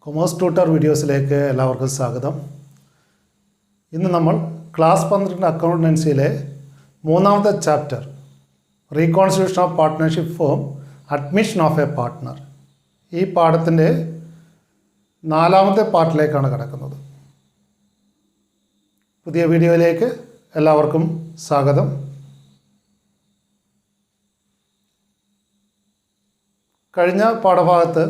Commerce tutor വീഡിയോസിലേക്ക് എല്ലാവർക്കും സ്വാഗതം. ഇന്ന് നമ്മൾ ക്ലാസ് 12 അക്കൗണ്ടൻസിയിലെ മൂന്നാമത്തെ chapter reconstitution of partnership form admission of A partner, ഈ പാഠത്തിൻ്റെ 4ാമത്തെ പാർട്ടിലേക്കാണ് കിടക്കുന്നത്. പുതിയ വീഡിയോയിലേക്ക് എല്ലാവർക്കും സ്വാഗതം. കഴിഞ്ഞ പാഠഭാഗത്ത്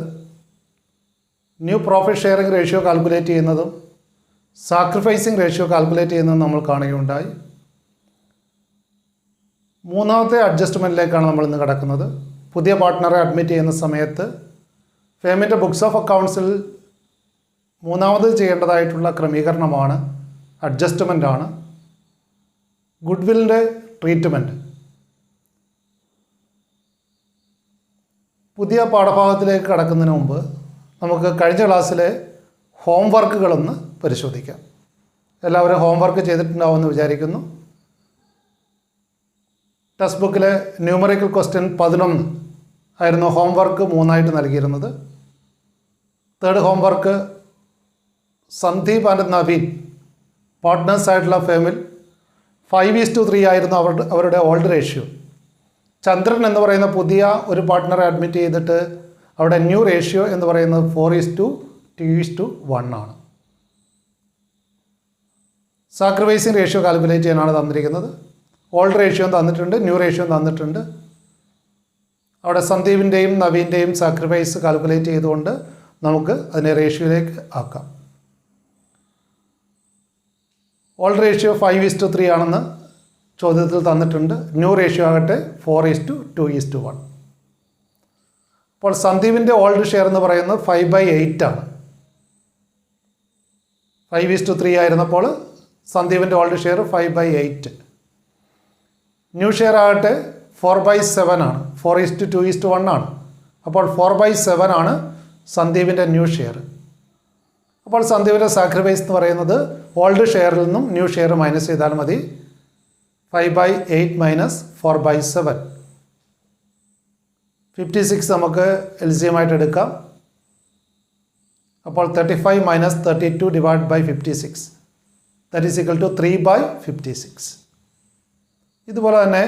new profit sharing ratio calculate ചെയ്യുന്നതും സാക്രിഫൈസിങ് റേഷ്യോ കാൽക്കുലേറ്റ് ചെയ്യുന്നതും നമ്മൾ കാണുകയുണ്ടായി. മൂന്നാമത്തെ അഡ്ജസ്റ്റ്മെൻറ്റിലേക്കാണ് നമ്മൾ ഇന്ന് കിടക്കുന്നത്. പുതിയ പാർട്ട്ണറെ അഡ്മിറ്റ് ചെയ്യുന്ന സമയത്ത് ഫേമിൻ്റെ ബുക്സ് ഓഫ് അക്കൗണ്ട്സിൽ മൂന്നാമത് ചെയ്യേണ്ടതായിട്ടുള്ള ക്രമീകരണമാണ് അഡ്ജസ്റ്റ്മെൻറ്റാണ്. ഗുഡ്വില്ലിൻ്റെ ട്രീറ്റ്മെൻറ്റ്. പുതിയ പാഠഭാഗത്തിലേക്ക് കടക്കുന്നതിന് മുമ്പ് നമുക്ക് കഴിഞ്ഞ ക്ലാസ്സിലെ ഹോംവർക്കുകളൊന്ന് പരിശോധിക്കാം. എല്ലാവരും ഹോംവർക്ക് ചെയ്തിട്ടുണ്ടാവുമെന്ന് വിചാരിക്കുന്നു. ടെക്സ്റ്റ് ബുക്കിലെ ന്യൂമറിക്കൽ ക്വസ്റ്റ്യൻ 11 ആയിരുന്നു ഹോംവർക്ക് 3 നൽകിയിരുന്നത്. Third homework Sandeep and Naveen പാർട്ട്നേഴ്സായിട്ടുള്ള ഫേമിൽ 5:3 ആയിരുന്നു അവരുടെ ഓൾഡ് റേഷ്യോ. ചന്ദ്രൻ എന്ന് പറയുന്ന പുതിയ ഒരു പാർട്ട്ണറെ അഡ്മിറ്റ് ചെയ്തിട്ട് അവിടെ ന്യൂ റേഷ്യോ എന്ന് പറയുന്നത് 4:2:1 ആണ്. സാക്രിഫൈസിങ് റേഷ്യോ കാൽക്കുലേറ്റ് ചെയ്യാനാണ് തന്നിരിക്കുന്നത്. ഓൾഡ് റേഷ്യോ തന്നിട്ടുണ്ട്, ന്യൂ റേഷ്യോ തന്നിട്ടുണ്ട്. അവിടെ സന്ദീപിൻ്റെയും നവീൻ്റെയും സാക്രിഫൈസ് കാൽക്കുലേറ്റ് ചെയ്തുകൊണ്ട് നമുക്ക് അതിനെ റേഷ്യോയിലേക്ക് ആക്കാം. ഓൾഡ് റേഷ്യോ 5:3 ആണെന്ന് ചോദ്യത്തിൽ തന്നിട്ടുണ്ട്. ന്യൂ റേഷ്യോ ആകട്ടെ 4:2:1. അപ്പോൾ സന്ദീപിൻ്റെ ഓൾഡ് ഷെയർ എന്ന് പറയുന്നത് 5/8 ആണ്. 5:3 ആയിരുന്നപ്പോൾ സന്ദീപിൻ്റെ ഓൾഡ് ഷെയർ 5/8. ന്യൂ ഷെയർ ആകട്ടെ 4/7 ആണ്. 4:2:1 ആണ്. അപ്പോൾ 4/7 ആണ് സന്ദീപിൻ്റെ ന്യൂ ഷെയർ. അപ്പോൾ സന്ദീപിൻ്റെ സാക്രിഫൈസ് എന്ന് പറയുന്നത് ഓൾഡ് ഷെയറിൽ നിന്നും ന്യൂ ഷെയർ മൈനസ് ചെയ്താൽ മതി. 5/8 മൈനസ് 4/7. 56 നമുക്ക് LCM ആയിട്ട് എടുക്കാം. അപ്പോൾ 35 minus 32 divide by 56, that is equal to 3/56. ഇതുപോലെ തന്നെ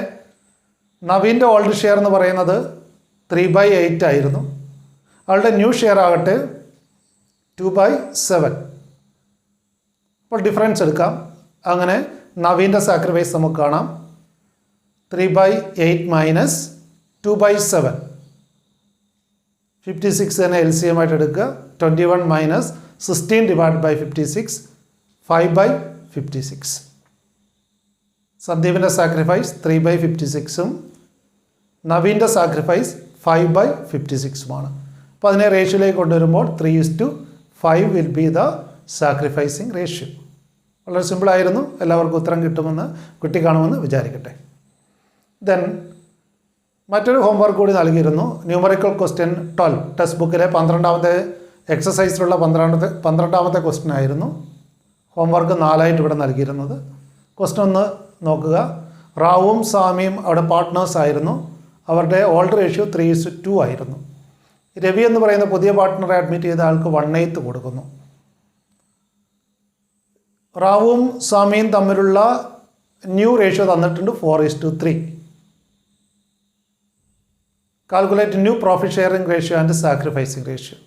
നവീൻ്റെ ഓൾഡ് ഷെയർ എന്ന് പറയുന്നത് 3/8 ആയിരുന്നു. അവളുടെ ന്യൂ ഷെയർ ആകട്ടെ 2/7. അപ്പോൾ ഡിഫറൻസ് എടുക്കാം. അങ്ങനെ നവീൻ്റെ സാക്രിഫൈസ് നമുക്ക് കാണാം. 3/8 മൈനസ് 2/7. 56 തന്നെ LCM ആയിട്ട് എടുക്കുക. 21 മൈനസ് 16 ഡിവൈഡ് ബൈ 56, 5/56. സന്ദീപിൻ്റെ സാക്രിഫൈസ് 3/56ഉം നവീൻ്റെ സാക്രിഫൈസ് 5/56ഉമാണ്. അപ്പോൾ അതിനെ റേഷ്യോയിലേക്ക് കൊണ്ടുവരുമ്പോൾ 3:5 will be the sacrificing ratio. വളരെ സിമ്പിളായിരുന്നു. എല്ലാവർക്കും ഉത്തരം കിട്ടിക്കാണുമെന്ന് വിചാരിക്കട്ടെ. ദെൻ മറ്റൊരു ഹോംവർക്ക് കൂടി നൽകിയിരുന്നു. ന്യൂമറിക്കൽ ക്വസ്റ്റ്യൻ 12 ടെക്സ്റ്റ് ബുക്കിലെ 12ാമത്തെ എക്സസൈസിലുള്ള 12ാമത്തെ ക്വസ്റ്റ്യൻ ആയിരുന്നു. ഹോംവർക്ക് 4 ഇവിടെ നൽകിയിരുന്നത്. ക്വസ്റ്റ്യൻ ഒന്ന് നോക്കുക. റാവുവും സ്വാമിയും അവിടെ പാർട്ട്നേഴ്സ് ആയിരുന്നു. അവരുടെ ഓൾഡ് റേഷ്യോ 3:2 ആയിരുന്നു. രവി എന്ന് പറയുന്ന പുതിയ പാർട്ട്ണറെ അഡ്മിറ്റ് ചെയ്ത ആൾക്ക് 1/8 കൊടുക്കുന്നു. റാവുവും സ്വാമിയും തമ്മിലുള്ള ന്യൂ റേഷ്യോ തന്നിട്ടുണ്ട് 4:3. Calculate new profit sharing ratio and sacrificing ratio.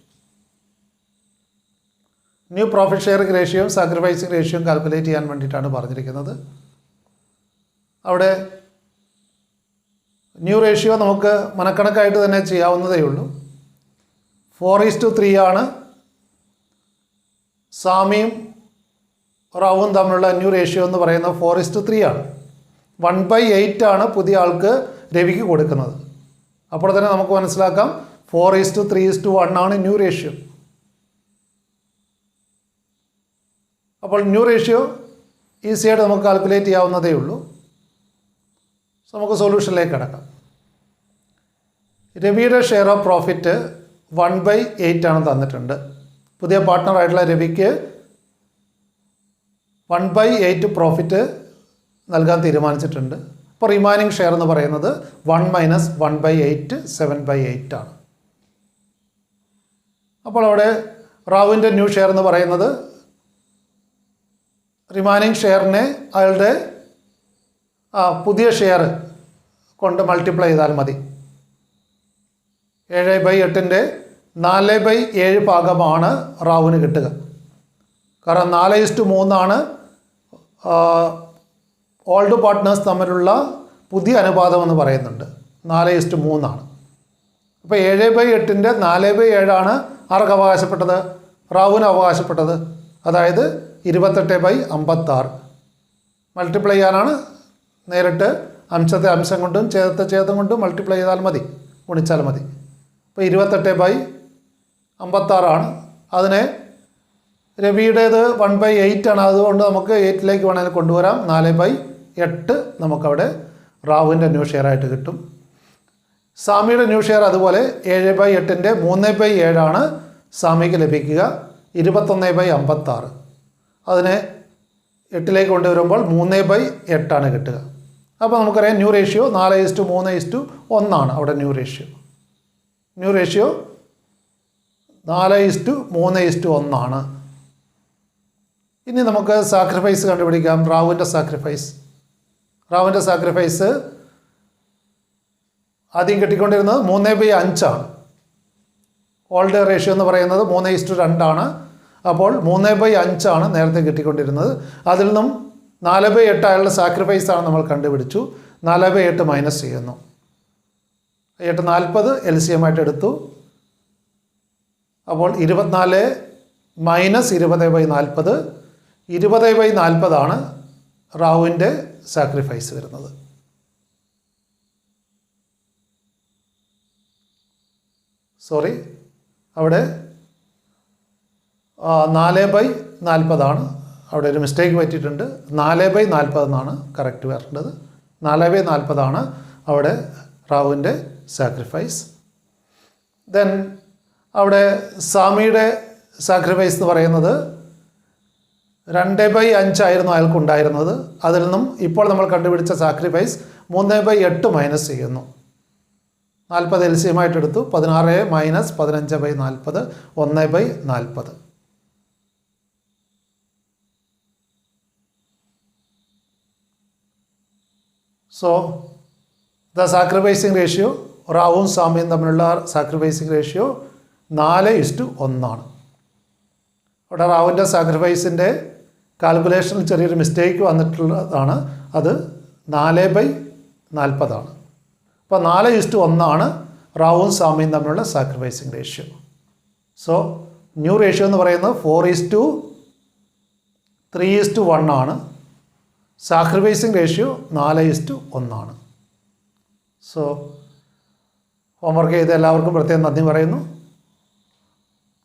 New profit sharing റേഷ്യോയും സാക്രിഫൈസിങ് റേഷ്യോയും കാൽക്കുലേറ്റ് ചെയ്യാൻ വേണ്ടിയിട്ടാണ് പറഞ്ഞിരിക്കുന്നത്. അവിടെ ന്യൂ റേഷ്യോ നമുക്ക് മനക്കണക്കായിട്ട് തന്നെ ചെയ്യാവുന്നതേ ഉള്ളൂ. 4:3 ആണ് സ്വാമിയും റാവുവും തമ്മിലുള്ള ന്യൂ റേഷ്യോ എന്ന് പറയുന്നത് 4:3 ആണ്. 1/8 ആണ് പുതിയ ആൾക്ക് രവിക്ക് കൊടുക്കുന്നത്. അപ്പോൾ തന്നെ നമുക്ക് മനസ്സിലാക്കാം 4:3:1 ആണ് ന്യൂ റേഷ്യോ. അപ്പോൾ ന്യൂ റേഷ്യോ ഈസിയായിട്ട് നമുക്ക് കാൽക്കുലേറ്റ് ചെയ്യാവുന്നതേ ഉള്ളൂ. നമുക്ക് സൊല്യൂഷനിലേക്ക് കിടക്കാം. രവിയുടെ ഷെയർ ഓഫ് പ്രോഫിറ്റ് 1/8 ആണ് തന്നിട്ടുണ്ട്. പുതിയ പാർട്ട്ണറായിട്ടുള്ള രവിക്ക് 1/8 പ്രോഫിറ്റ് നൽകാൻ തീരുമാനിച്ചിട്ടുണ്ട്. അപ്പോൾ റിമൈനിങ് ഷെയർ എന്ന് പറയുന്നത് 1 മൈനസ് 1/8 7/8 ആണ്. അപ്പോൾ അവിടെ റാവുവിൻ്റെ ന്യൂ ഷെയർ എന്ന് പറയുന്നത് റിമൈനിങ് ഷെയറിനെ അയാളുടെ പുതിയ ഷെയർ കൊണ്ട് മൾട്ടിപ്ലൈ ചെയ്താൽ മതി. 7/8 4/7 ഭാഗമാണ് റാവുവിന് കിട്ടുക. കാരണം 4:3 ഓൾഡ് പാർട്ട്നേഴ്സ് തമ്മിലുള്ള പുതിയ അനുപാതം എന്ന് പറയുന്നുണ്ട്. 4:3. അപ്പോൾ 7/8 4/7 ആർക്ക് അവകാശപ്പെട്ടത്? റാവുവിന് അവകാശപ്പെട്ടത്. അതായത് 28/56 മൾട്ടിപ്ലൈ ചെയ്യാനാണ്. നേരിട്ട് അംശത്തെ അംശം കൊണ്ടും ഛേദത്തെ ഛേദം കൊണ്ടും മൾട്ടിപ്ലൈ ചെയ്താൽ മതി, ഗുണിച്ചാൽ മതി. അപ്പോൾ 28/56 അതിനെ രവിയുടേത് 1/8 അതുകൊണ്ട് നമുക്ക് 8ലേക്ക് വേണമെങ്കിൽ കൊണ്ടുവരാം. 4/8 നമുക്കവിടെ റാവുവിൻ്റെ ന്യൂ ഷെയർ ആയിട്ട് കിട്ടും. സാമിയുടെ ന്യൂ ഷെയർ അതുപോലെ 7/8 3/7 സാമിക്ക് ലഭിക്കുക. 21/56 അതിനെ 8ലേക്ക് കൊണ്ടുവരുമ്പോൾ 3/8 കിട്ടുക. അപ്പോൾ നമുക്കറിയാം ന്യൂ റേഷ്യോ 4:3:1 അവിടെ ന്യൂ റേഷ്യോ 4:3:1. ഇനി നമുക്ക് സാക്രിഫൈസ് കണ്ടുപിടിക്കാം. റാവുവിൻ്റെ സാക്രിഫൈസ് ആദ്യം കിട്ടിക്കൊണ്ടിരുന്നത് 3/5. ഓൾഡ് റേഷ്യോ എന്ന് പറയുന്നത് 3:2 അപ്പോൾ 3/5 നേരത്തെ കിട്ടിക്കൊണ്ടിരുന്നത്. അതിൽ നിന്നും 4/8 അയാളുടെ സാക്രിഫൈസാണ് നമ്മൾ കണ്ടുപിടിച്ചു. 4/8 മൈനസ് ചെയ്യുന്നു. 8 40 LCM ആയിട്ട് എടുത്തു. അപ്പോൾ 24 മൈനസ് 20/40 20/40 റാവുവിൻ്റെ സാക്രിഫൈസ് വരുന്നത്. അവിടെ 4/40 അവിടെ ഒരു മിസ്റ്റേക്ക് പറ്റിയിട്ടുണ്ട്. 4/40 കറക്റ്റ് വരേണ്ടത്. 4/40 അവിടെ റാവുവിൻ്റെ സാക്രിഫൈസ്. ദെൻ അവിടെ സാമിയുടെ സാക്രിഫൈസ് എന്ന് പറയുന്നത് 2/5 അയാൾക്കുണ്ടായിരുന്നത്. അതിൽ നിന്നും ഇപ്പോൾ നമ്മൾ കണ്ടുപിടിച്ച സാക്രിഫൈസ് 3/8 മൈനസ് ചെയ്യുന്നു. 40 LCM ആയിട്ട് എടുത്തു. 16 minus 15/40 1/40. So the sacrificing ratio റാവുവും സാമിയും തമ്മിലുള്ള സാക്രിഫൈസിങ് റേഷ്യോ 4:1. അവിടെ റാവുവിൻ്റെ സാക്രിഫൈസിൻ്റെ കാൽക്കുലേഷനിൽ ചെറിയൊരു മിസ്റ്റേക്ക് വന്നിട്ടുള്ളതാണ്. അത് 4/40. അപ്പോൾ 4:1 റാവുവും സാമിയും തമ്മിലുള്ള sacrificing ratio. So new ratio എന്ന് പറയുന്നത് 4:3:1 സാക്രിഫൈസിങ് റേഷ്യോ 4:1. സോ ഹോംവർക്ക് ചെയ്ത എല്ലാവർക്കും പ്രത്യേകം നന്ദി പറയുന്നു.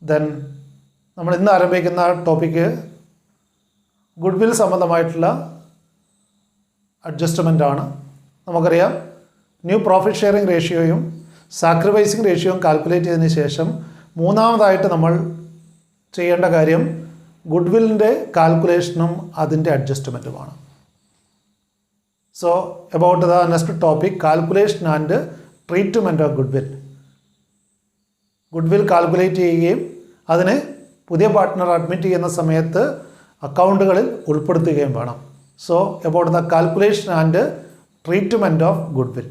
ദെൻ നമ്മൾ ഇന്ന് ആരംഭിക്കുന്ന ടോപ്പിക്ക് ഗുഡ്വിൽ സംബന്ധമായിട്ടുള്ള അഡ്ജസ്റ്റ്മെൻ്റ്. നമുക്കറിയാം ന്യൂ പ്രോഫിറ്റ് ഷെയറിംഗ് റേഷ്യോയും സാക്രിഫൈസിങ് റേഷ്യോയും കാൽക്കുലേറ്റ് ചെയ്തതിന് ശേഷം മൂന്നാമതായിട്ട് നമ്മൾ ചെയ്യേണ്ട കാര്യം ഗുഡ്വില്ലിൻ്റെ കാൽക്കുലേഷനും അതിൻ്റെ അഡ്ജസ്റ്റ്മെൻറ്റുമാണ്. So about the next topic calculation and treatment of goodwill calculate ചെയ്യുകയും അതിനെ പുതിയ പാർട്ട്ണർ അഡ്മിറ്റ് ചെയ്യുന്ന സമയത്ത് അക്കൗണ്ടുകളിൽ ഉൾപ്പെടുത്തുകയും വേണം. So about the calculation and treatment of goodwill.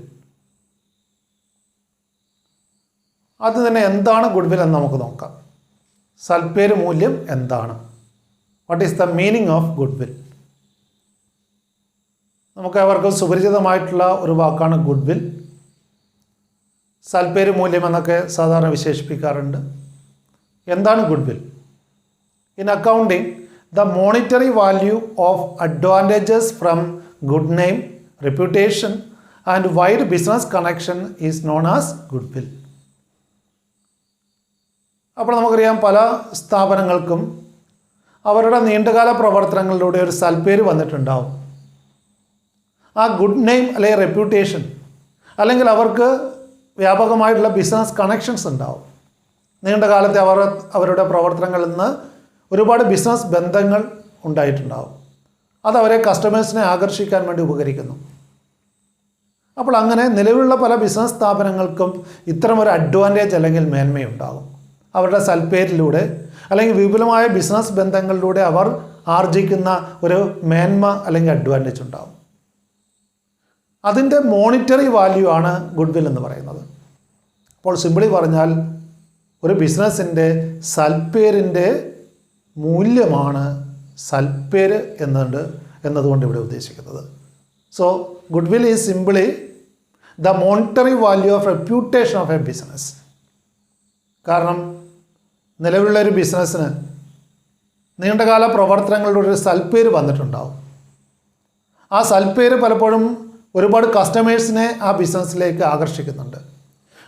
ആദ്യം തന്നെ എന്താണ് ഗുഡ്വിൽ എന്ന് നമുക്ക് നോക്കാം. സൽപ്പേര് മൂല്യം എന്താണ്? What is the meaning of goodwill? നമുക്ക് അവർക്ക് സുപരിചിതമായിട്ടുള്ള ഒരു വാക്കാണ് ഗുഡ്വിൽ. സൽപ്പേര് മൂല്യം എന്നൊക്കെ സാധാരണ വിശേഷിപ്പിക്കാറുണ്ട്. എന്താണ് goodwill? In accounting the monetary value of advantages from good name, reputation and wide business connection is known as goodwill. അപ്പോൾ നമുക്കറിയാം പല സ്ഥാപനങ്ങൾക്കും അവരുടെ നീണ്ടകാല പ്രവർത്തനങ്ങളിലൂടെ ഒരു സൽപ്പേര് വന്നിട്ടുണ്ടാവും. ആ ഗുഡ് നെയിം അല്ലെങ്കിൽ റെപ്യൂട്ടേഷൻ അല്ലെങ്കിൽ അവർക്ക് വ്യാപകമായിട്ടുള്ള ബിസിനസ് കണക്ഷൻസ് ഉണ്ടാവും. നീണ്ടകാലത്തെ അവരുടെ പ്രവർത്തനങ്ങളിൽ നിന്ന് ഒരുപാട് ബിസിനസ് ബന്ധങ്ങൾ ഉണ്ടായിട്ടുണ്ടാവും. അതവരെ കസ്റ്റമേഴ്സിനെ ആകർഷിക്കാൻ വേണ്ടി ഉപകരിക്കുന്നു. അപ്പോൾ അങ്ങനെ നിലവിലുള്ള പല ബിസിനസ് സ്ഥാപനങ്ങൾക്കും ഇത്തരമൊരു അഡ്വാൻറ്റേജ് അല്ലെങ്കിൽ മേന്മയുണ്ടാകും. അവരുടെ സൽപ്പേരിലൂടെ അല്ലെങ്കിൽ വിപുലമായ ബിസിനസ് ബന്ധങ്ങളിലൂടെ അവർ ആർജിക്കുന്ന ഒരു മേന്മ അല്ലെങ്കിൽ അഡ്വാൻറ്റേജ് ഉണ്ടാകും. അതിൻ്റെ മോണിറ്ററി വാല്യൂ ആണ് ഗുഡ് വിൽ എന്ന് പറയുന്നത്. അപ്പോൾ സിംപിളി പറഞ്ഞാൽ ഒരു ബിസിനസ്സിൻ്റെ സൽപ്പേരിൻ്റെ മൂല്യമാണ് സൽപ്പേര് എന്നതുകൊണ്ട് ഇവിടെ ഉദ്ദേശിക്കുന്നത്. So good will is simply the monetary value of reputation of a business. കാരണം നിലവിലുള്ള ഒരു ബിസിനസ്സിന് നീണ്ടകാല പ്രവർത്തനങ്ങളുടെ ഒരു സൽപ്പേര് വന്നിട്ടുണ്ടാവും. ആ സൽപ്പേര് പലപ്പോഴും ഒരുപാട് കസ്റ്റമേഴ്സിനെ ആ ബിസിനസ്സിലേക്ക് ആകർഷിക്കുന്നുണ്ട്.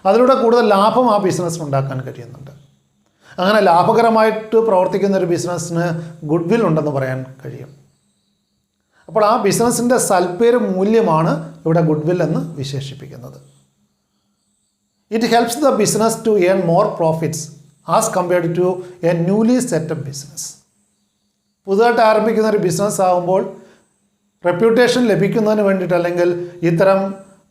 അതിലൂടെ കൂടുതൽ ലാഭം ആ ബിസിനസ്സിന് ഉണ്ടാക്കാൻ കഴിയുന്നുണ്ട്. അങ്ങനെ ലാഭകരമായിട്ട് പ്രവർത്തിക്കുന്ന ഒരു ബിസിനസ്സിന് ഗുഡ് വിൽ ഉണ്ടെന്ന് പറയാൻ കഴിയും. അപ്പോൾ ആ ബിസിനസ്സിൻ്റെ സൽപ്പേര് മൂല്യമാണ് ഇവിടെ ഗുഡ് വിൽ എന്ന് വിശേഷിപ്പിക്കുന്നത്. It helps the business to earn more profits as compared to a newly set up business. പുതുതായിട്ട് ആരംഭിക്കുന്ന ഒരു ബിസിനസ് ആകുമ്പോൾ റെപ്യൂട്ടേഷൻ ലഭിക്കുന്നതിന് വേണ്ടിയിട്ട് അല്ലെങ്കിൽ ഇത്തരം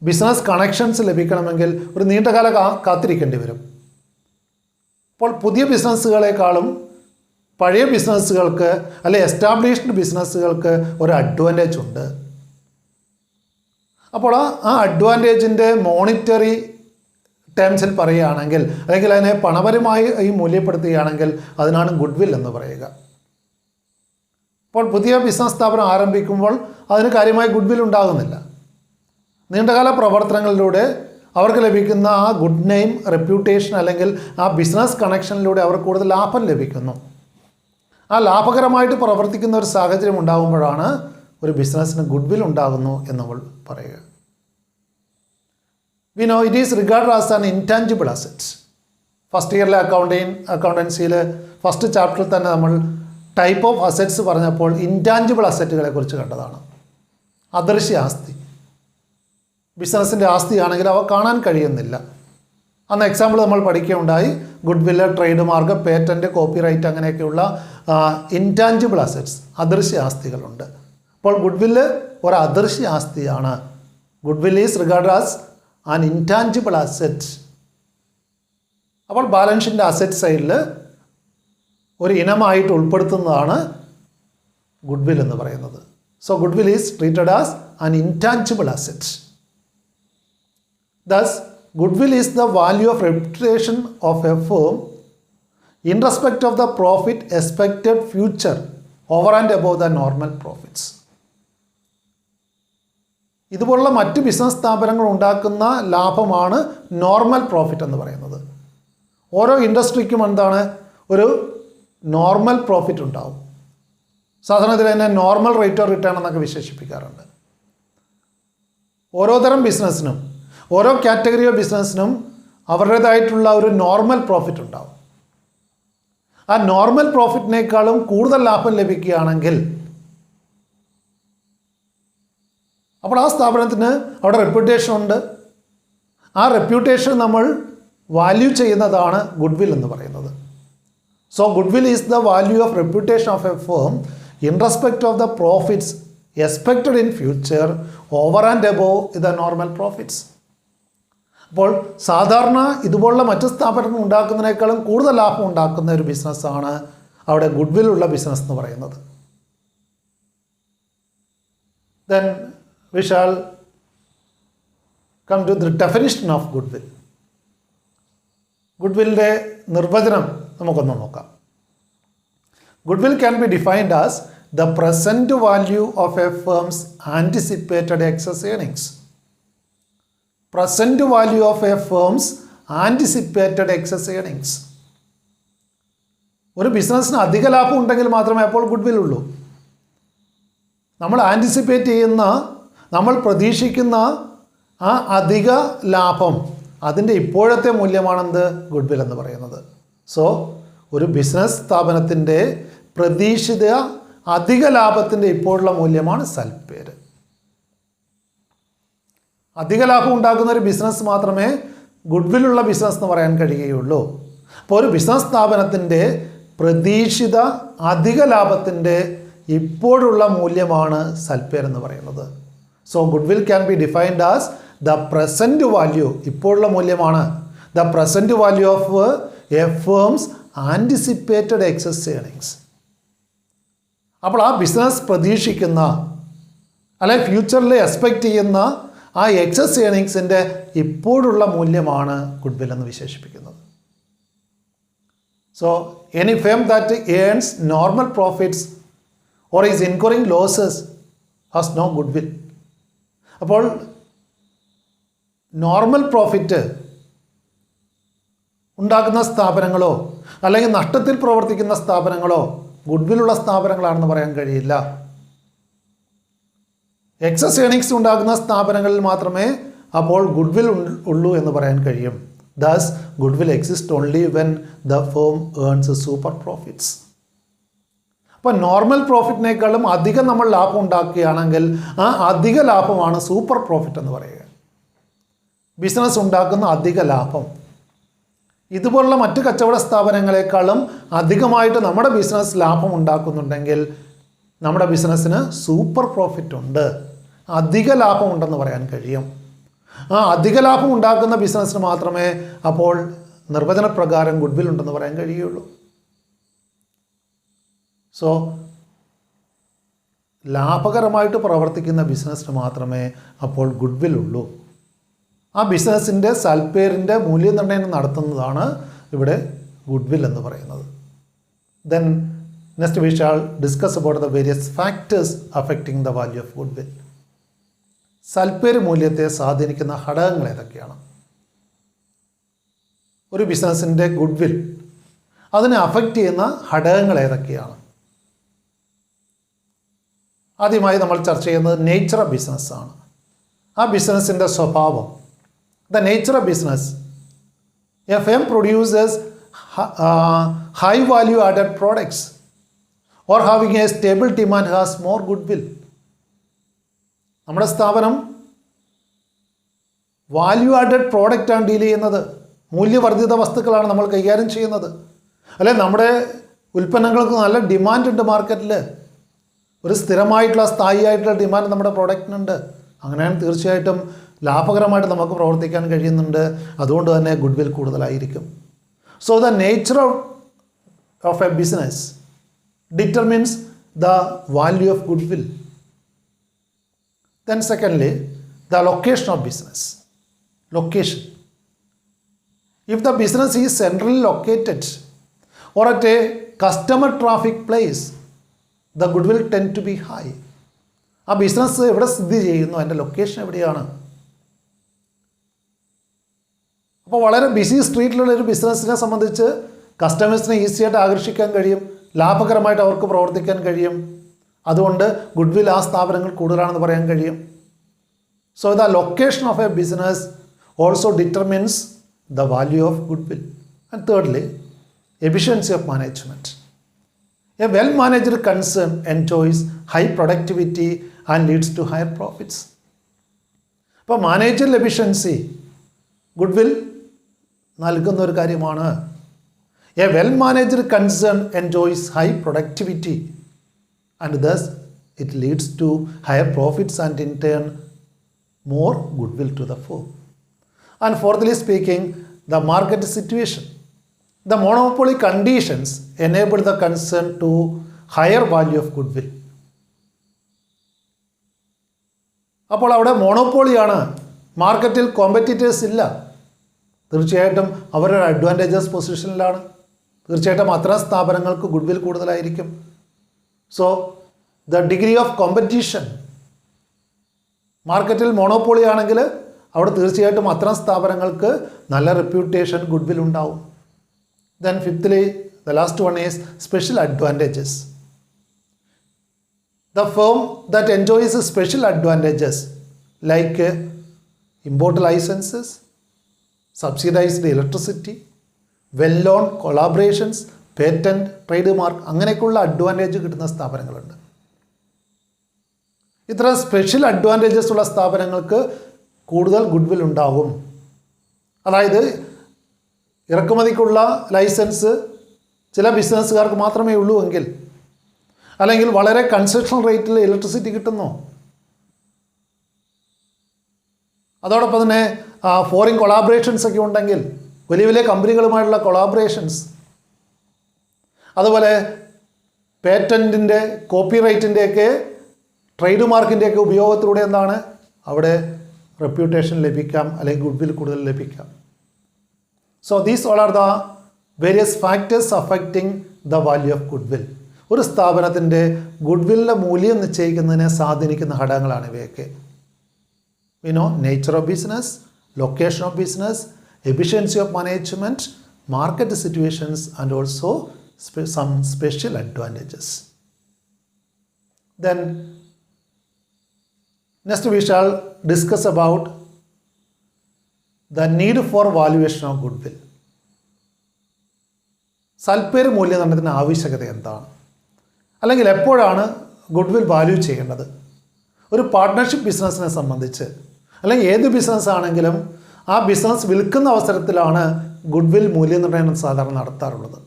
ബിസിനസ് കണക്ഷൻസ് ലഭിക്കണമെങ്കിൽ ഒരു നീണ്ടകാല കാത്തിരിക്കേണ്ടി വരും. അപ്പോൾ പുതിയ ബിസിനസ്സുകളെക്കാളും പഴയ ബിസിനസ്സുകൾക്ക് അല്ലെങ്കിൽ എസ്റ്റാബ്ലിഷ്ഡ് ബിസിനസ്സുകൾക്ക് ഒരു അഡ്വാൻറ്റേജ് ഉണ്ട്. അപ്പോൾ ആ അഡ്വാൻറ്റേജിൻ്റെ മോണിറ്ററി ടേംസിൽ പറയുകയാണെങ്കിൽ അല്ലെങ്കിൽ അതിനെ പണപരമായി മൂല്യപ്പെടുത്തുകയാണെങ്കിൽ അതിനാണ് ഗുഡ് വിൽ എന്ന് പറയുക. അപ്പോൾ പുതിയ ബിസിനസ് സ്ഥാപനം ആരംഭിക്കുമ്പോൾ അതിന് കാര്യമായി ഗുഡ് വിൽ ഉണ്ടാകുന്നില്ല. നീണ്ടകാല പ്രവർത്തനങ്ങളിലൂടെ അവർക്ക് ലഭിക്കുന്ന ആ ഗുഡ് നെയിം, റെപ്യൂട്ടേഷൻ അല്ലെങ്കിൽ ആ ബിസിനസ് കണക്ഷനിലൂടെ അവർക്ക് കൂടുതൽ ലാഭം ലഭിക്കുന്നു. ആ ലാഭകരമായിട്ട് പ്രവർത്തിക്കുന്ന ഒരു സാഹചര്യം ഉണ്ടാകുമ്പോഴാണ് ഒരു ബിസിനസ്സിന് ഗുഡ് വിൽ ഉണ്ടാകുന്നു എന്ന് നമ്മൾ പറയുക. We know it is regard as an intangible asset. First ഇയറിലെ അക്കൗണ്ടൻസിയിൽ ഫസ്റ്റ് ചാപ്റ്ററിൽ തന്നെ നമ്മൾ ടൈപ്പ് ഓഫ് അസറ്റ്സ് പറഞ്ഞപ്പോൾ ഇൻടാഞ്ചിബിൾ അസറ്റുകളെ കുറിച്ച് കണ്ടതാണ്. അദൃശ്യ ആസ്തി, ബിസിനസ്സിൻ്റെ ആസ്തിയാണെങ്കിൽ അവ കാണാൻ കഴിയുന്നില്ല. അന്ന് എക്സാമ്പിൾ നമ്മൾ പഠിക്കുകയുണ്ടായി. Good will, trade mark, patent, copyright അങ്ങനെയൊക്കെയുള്ള ഇൻടാഞ്ചിബിൾ അസറ്റ്സ്, അദൃശ്യ ആസ്തികളുണ്ട്. അപ്പോൾ ഗുഡ് വില്ല് ഒരു അദൃശ്യ ആസ്തിയാണ്. Good will is regard as an intangible asset. അപ്പോൾ ബാലൻസ് ഷീറ്റിൻ്റെ അസറ്റ് സൈഡിൽ ഒരു ഇനമായിട്ട് ഉൾപ്പെടുത്തുന്നതാണ് ഗുഡ് വിൽ എന്ന് പറയുന്നത്. So good will is treated as an intangible asset. Thus, goodwill is the value of reputation of a firm in respect of the profit expected future over and above the normal profits. ഇതുപോലുള്ള മറ്റ് business സ്ഥാപനങ്ങൾ ഉണ്ടാക്കുന്ന ലാഭമാണ് normal profit എന്ന് പറയുന്നത്. ഓരോ ഇൻഡസ്ട്രിക്കും എന്താണ് ഒരു നോർമൽ പ്രോഫിറ്റ് ഉണ്ടാവും. സാധാരണത്തിൽ തന്നെ നോർമൽ റേറ്റ് ഓഫ് റിട്ടേൺ എന്നൊക്കെ വിശേഷിപ്പിക്കാറുണ്ട്. ഓരോ തരം ബിസിനസ്സിനും ഓരോ കാറ്റഗറി ഓഫ് ബിസിനസ്സിനും അവരുടേതായിട്ടുള്ള ഒരു നോർമൽ പ്രോഫിറ്റ് ഉണ്ടാവും. ആ നോർമൽ പ്രോഫിറ്റിനേക്കാളും കൂടുതൽ ലാഭം ലഭിക്കുകയാണെങ്കിൽ അപ്പോൾ ആ സ്ഥാപനത്തിന് അവിടെ റെപ്യൂട്ടേഷൻ ഉണ്ട്. ആ റെപ്യൂട്ടേഷൻ നമ്മൾ വാല്യൂ ചെയ്യുന്നതാണ് ഗുഡ് വിൽ എന്ന് പറയുന്നത്. So good will is the value of reputation of a firm in respect of the profits expected in future over and above the normal profits. അപ്പോൾ സാധാരണ ഇതുപോലുള്ള മറ്റ് സ്ഥാപനങ്ങൾ ഉണ്ടാക്കുന്നതിനേക്കാളും കൂടുതൽ ലാഭം ഉണ്ടാക്കുന്ന ഒരു ബിസിനസ്സാണ് അവിടെ ഗുഡ് വിൽ ഉള്ള ബിസിനസ് എന്ന് പറയുന്നത്. Then we shall come to the definition of good will. Good വില്ലിൻ്റെ നിർവചനം നമുക്കൊന്ന് നോക്കാം. Good will can be defined as the present value of a firm's anticipated excess earnings. Present value of a firm's anticipated excess earnings. ഒരു ബിസിനസ്സിന് അധിക ലാഭം ഉണ്ടെങ്കിൽ മാത്രമേ അപ്പോൾ ഗുഡ് വിൽ ഉള്ളൂ. നമ്മൾ ആൻറ്റിസിപ്പേറ്റ് ചെയ്യുന്ന, നമ്മൾ പ്രതീക്ഷിക്കുന്ന ആ അധിക ലാഭം, അതിൻ്റെ ഇപ്പോഴത്തെ മൂല്യമാണെന്ത് ഗുഡ് വിൽ എന്ന് പറയുന്നത്. സോ ഒരു ബിസിനസ് സ്ഥാപനത്തിൻ്റെ പ്രതീക്ഷിത അധിക ലാഭത്തിൻ്റെ ഇപ്പോഴുള്ള മൂല്യമാണ് സൽപ്പേര്. അധിക ലാഭം ഉണ്ടാക്കുന്ന ഒരു ബിസിനസ് മാത്രമേ ഗുഡ് വില്ലുള്ള ബിസിനസ് എന്ന് പറയാൻ കഴിയുകയുള്ളൂ. അപ്പോൾ ഒരു ബിസിനസ് സ്ഥാപനത്തിൻ്റെ പ്രതീക്ഷിത അധിക ലാഭത്തിൻ്റെ ഇപ്പോഴുള്ള മൂല്യമാണ് സൽപ്പേര് എന്ന് പറയുന്നത്. So good will can be defined as the present value, ഇപ്പോഴുള്ള മൂല്യമാണ്. The present value of a firm's anticipated excess earnings. അപ്പോൾ ആ ബിസിനസ് പ്രതീക്ഷിക്കുന്ന അല്ലെങ്കിൽ ഫ്യൂച്ചറിൽ എക്സ്പെക്റ്റ് ചെയ്യുന്ന ആ എക്സസ് ഏർണിങ്സിൻ്റെ ഇപ്പോഴുള്ള മൂല്യമാണ് ഗുഡ്വിൽ എന്ന് വിശേഷിപ്പിക്കുന്നത്. So any firm that earns normal profits or is incurring losses has no goodwill. അപ്പോൾ നോർമൽ പ്രോഫിറ്റ് ഉണ്ടാക്കുന്ന സ്ഥാപനങ്ങളോ അല്ലെങ്കിൽ നഷ്ടത്തിൽ പ്രവർത്തിക്കുന്ന സ്ഥാപനങ്ങളോ ഗുഡ്വിലുള്ള സ്ഥാപനങ്ങളാണെന്ന് പറയാൻ കഴിയില്ല. എക്സസ് ഏർണിങ്സ് ഉണ്ടാക്കുന്ന സ്ഥാപനങ്ങളിൽ മാത്രമേ അപ്പോൾ ഗുഡ്വിൽ ഉള്ളൂ എന്ന് പറയാൻ കഴിയും. Thus goodwill exist only when the firm earns super profits. അപ്പോൾ നോർമൽ പ്രോഫിറ്റിനേക്കാളും അധികം നമ്മൾ ലാഭം ഉണ്ടാക്കുകയാണെങ്കിൽ ആ അധിക ലാഭമാണ് സൂപ്പർ പ്രോഫിറ്റ് എന്ന് പറയുക. ബിസിനസ് ഉണ്ടാക്കുന്ന അധിക ലാഭം ഇതുപോലുള്ള മറ്റ് കച്ചവട സ്ഥാപനങ്ങളെക്കാളും അധികമായിട്ട് നമ്മുടെ ബിസിനസ് ലാഭം ഉണ്ടാക്കുന്നുണ്ടെങ്കിൽ നമ്മുടെ ബിസിനസ്സിന് സൂപ്പർ പ്രോഫിറ്റ് ഉണ്ട്, അധിക ലാഭം ഉണ്ടെന്ന് പറയാൻ കഴിയും. ആ അധിക ലാഭം ഉണ്ടാക്കുന്ന ബിസിനസ്സിന് മാത്രമേ അപ്പോൾ നിർവചനപ്രകാരം ഗുഡ്വിൽ ഉണ്ടെന്ന് പറയാൻ കഴിയുള്ളൂ. സോ ലാഭകരമായിട്ട് പ്രവർത്തിക്കുന്ന ബിസിനസ്സിന് മാത്രമേ അപ്പോൾ ഗുഡ്വിൽ ഉള്ളൂ. ആ ബിസിനസ്സിൻ്റെ സൽപ്പേരിൻ്റെ മൂല്യനിർണ്ണയം നടത്തുന്നതാണ് ഇവിടെ ഗുഡ്വിൽ എന്ന് പറയുന്നത്. Then next we shall discuss about the various factors affecting the value of goodwill. സൽപ്പേര് മൂല്യത്തെ സ്വാധീനിക്കുന്ന ഘടകങ്ങൾ ഏതൊക്കെയാണ്? ഒരു ബിസിനസ്സിൻ്റെ ഗുഡ്വിൽ അതിനെ അഫക്റ്റ് ചെയ്യുന്ന ഘടകങ്ങൾ ഏതൊക്കെയാണ്? ആദ്യമായി നമ്മൾ ചർച്ച ചെയ്യുന്നത് നേച്ചർ ഓഫ് ബിസിനസ്സാണ്. ആ ബിസിനസ്സിൻ്റെ സ്വഭാവം. The nature of business. A firm producers high value added products or having A stable demand has more goodwill. നമ്മുടെ സ്ഥാപനം വാല്യൂ ആഡഡ് പ്രോഡക്റ്റാണ് ഡീൽ ചെയ്യുന്നത്, മൂല്യവർദ്ധിത വസ്തുക്കളാണ് നമ്മൾ കൈകാര്യം ചെയ്യുന്നത്. അല്ലെ, നമ്മുടെ ഉൽപ്പന്നങ്ങൾക്ക് നല്ല ഡിമാൻഡ് ഉണ്ട് മാർക്കറ്റിൽ, ഒരു സ്ഥിരമായിട്ടുള്ള സ്ഥായിയായിട്ടുള്ള ഡിമാൻഡ് നമ്മുടെ പ്രോഡക്റ്റിനുണ്ട്. അങ്ങനെയാണ് തീർച്ചയായിട്ടും ലാഭകരമായിട്ട് നമുക്ക് പ്രവർത്തിക്കാൻ കഴിയുന്നുണ്ട്. അതുകൊണ്ട് തന്നെ ഗുഡ്വിൽ കൂടുതലായിരിക്കും. So the nature of a business determines the value of goodwill. Then secondly, the location of business. Location. If the business is centrally located or at a customer traffic place, the goodwill tend to be high. ആ business എവിടെ സ്ഥിതി ചെയ്യുന്നു, അതിൻ്റെ location എവിടെയാണ്? അപ്പോൾ വളരെ BC സ്ട്രീറ്റിലുള്ള ഒരു ബിസിനസ്സിനെ സംബന്ധിച്ച് കസ്റ്റമേഴ്സിനെ ഈസിയായിട്ട് ആകർഷിക്കാൻ കഴിയും, ലാഭകരമായിട്ട് അവർക്ക് പ്രവർത്തിക്കാൻ കഴിയും. അതുകൊണ്ട് ഗുഡ്വിൽ ആ സ്ഥാപനങ്ങൾ കൂടുതലാണെന്ന് പറയാൻ കഴിയും. So the location of a business also determines the value of goodwill. And thirdly, efficiency of management. A well managed concern enjoys high productivity and leads to higher profits. അപ്പോൾ മാനേജറിയൽ എഫിഷ്യൻസി ഗുഡ്വിൽ നൽകുന്ന ഒരു കാര്യമാണ്. A well-managed concern enjoys high productivity and thus it leads to higher profits and in turn more goodwill to the firm. And fourthly speaking, the market situation. The monopoly conditions enable the concern to higher value of goodwill. അപ്പോൾ അവിടെ മോണോപോളിയാണ്, മാർക്കറ്റിൽ competitors ഇല്ല. തീർച്ചയായിട്ടും അവരൊരു advantages പൊസിഷനിലാണ്. തീർച്ചയായിട്ടും അത്തരം സ്ഥാപനങ്ങൾക്ക് goodwill കൂടുതലായിരിക്കും. So the degree of competition, മാർക്കറ്റിൽ മോണോപോളി ആണെങ്കിൽ അവിടെ തീർച്ചയായിട്ടും അത്തരം സ്ഥാപനങ്ങൾക്ക് നല്ല റെപ്യൂട്ടേഷൻ, ഗുഡ്വിൽ ഉണ്ടാവും. Then fifthly, the last one is special advantages. The firm that enjoys special advantages like import licences, subsidised electricity, well known collaborations, patent, trade mark, അങ്ങനെയൊക്കെയുള്ള advantage കിട്ടുന്ന സ്ഥാപനങ്ങളുണ്ട്. ഇത്ര സ്പെഷ്യൽ അഡ്വാൻറ്റേജസ് ഉള്ള സ്ഥാപനങ്ങൾക്ക് കൂടുതൽ ഗുഡ്വിൽ ഉണ്ടാകും. അതായത് ഇറക്കുമതിക്കുള്ള ലൈസൻസ് ചില ബിസിനസ്സുകാർക്ക് മാത്രമേ ഉള്ളൂ എങ്കിൽ, അല്ലെങ്കിൽ വളരെ കൺസെഷൻ റേറ്റിൽ ഇലക്ട്രിസിറ്റി കിട്ടുന്നു, അതോടൊപ്പം തന്നെ ഫോറിൻ കൊളാബറേഷൻസ് ഒക്കെ ഉണ്ടെങ്കിൽ, വലിയ വലിയ കമ്പനികളുമായിട്ടുള്ള കൊളാബറേഷൻസ്, അതുപോലെ പേറ്റൻറ്റിൻ്റെ, കോപ്പിറൈറ്റിൻ്റെയൊക്കെ, ട്രേഡ് മാർക്കിൻ്റെയൊക്കെ ഉപയോഗത്തിലൂടെ എന്താണ് അവിടെ റെപ്യൂട്ടേഷൻ ലഭിക്കാം, അല്ലെങ്കിൽ ഗുഡ് വിൽ കൂടുതൽ ലഭിക്കാം. So these all are the various factors affecting the value of good will. ഒരു സ്ഥാപനത്തിൻ്റെ ഗുഡ് വില്ലിൻ്റെ മൂല്യം നിശ്ചയിക്കുന്നതിനെ സ്വാധീനിക്കുന്ന ഘടകങ്ങളാണ് ഇവയൊക്കെ. Nature of business, location of business, efficiency of management, market situations and also some special advantages. Then next we shall discuss about the need for valuation of goodwill. സൽപ്പേര് മൂല്യനിർണ്ണയത്തിന് ആവശ്യകത എന്താണ്, അല്ലെങ്കിൽ എപ്പോഴാണ് ഗുഡ് വിൽ വാല്യൂ ചെയ്യേണ്ടത്? ഒരു partnership ബിസിനസ്സിനെ സംബന്ധിച്ച്, അല്ലെങ്കിൽ ഏത് ബിസിനസ് ആണെങ്കിലും ആ ബിസിനസ് വിൽക്കുന്ന അവസരത്തിലാണ് ഗുഡ് വിൽ മൂല്യനിർണ്ണയം സാധാരണ നടത്താറുള്ളത്.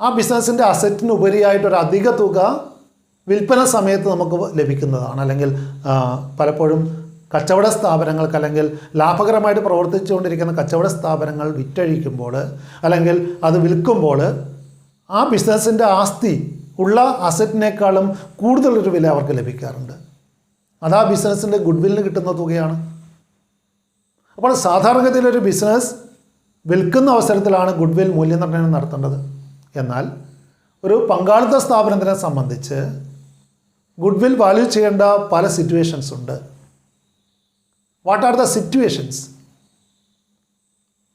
ആ ബിസിനസ്സിൻ്റെ അസറ്റിന് ഉപരിയായിട്ടൊരു അധിക തുക വിൽപ്പന സമയത്ത് നമുക്ക് ലഭിക്കുന്നതാണ്. അല്ലെങ്കിൽ പലപ്പോഴും കച്ചവട സ്ഥാപനങ്ങൾക്ക്, അല്ലെങ്കിൽ ലാഭകരമായിട്ട് പ്രവർത്തിച്ചുകൊണ്ടിരിക്കുന്ന കച്ചവട സ്ഥാപനങ്ങൾ വിറ്റഴിക്കുമ്പോൾ, അല്ലെങ്കിൽ അത് വിൽക്കുമ്പോൾ ആ ബിസിനസ്സിൻ്റെ ആസ്തി ഉള്ള അസറ്റിനേക്കാളും കൂടുതലൊരു വില അവർക്ക് ലഭിക്കാറുണ്ട്. അത് ആ ബിസിനസ്സിൻ്റെ ഗുഡ് വില്ലിന് കിട്ടുന്ന തുകയാണ്. അപ്പോൾ സാധാരണഗതിയിലൊരു ബിസിനസ് വിൽക്കുന്ന അവസരത്തിലാണ് ഗുഡ് വിൽ മൂല്യനിർണ്ണയം നടത്തേണ്ടത്. എന്നാൽ ഒരു പങ്കാളിത്ത സ്ഥാപനത്തിനെ സംബന്ധിച്ച് ഗുഡ് വിൽ വാല്യൂ ചെയ്യേണ്ട പല സിറ്റുവേഷൻസ് ഉണ്ട്. What are the situations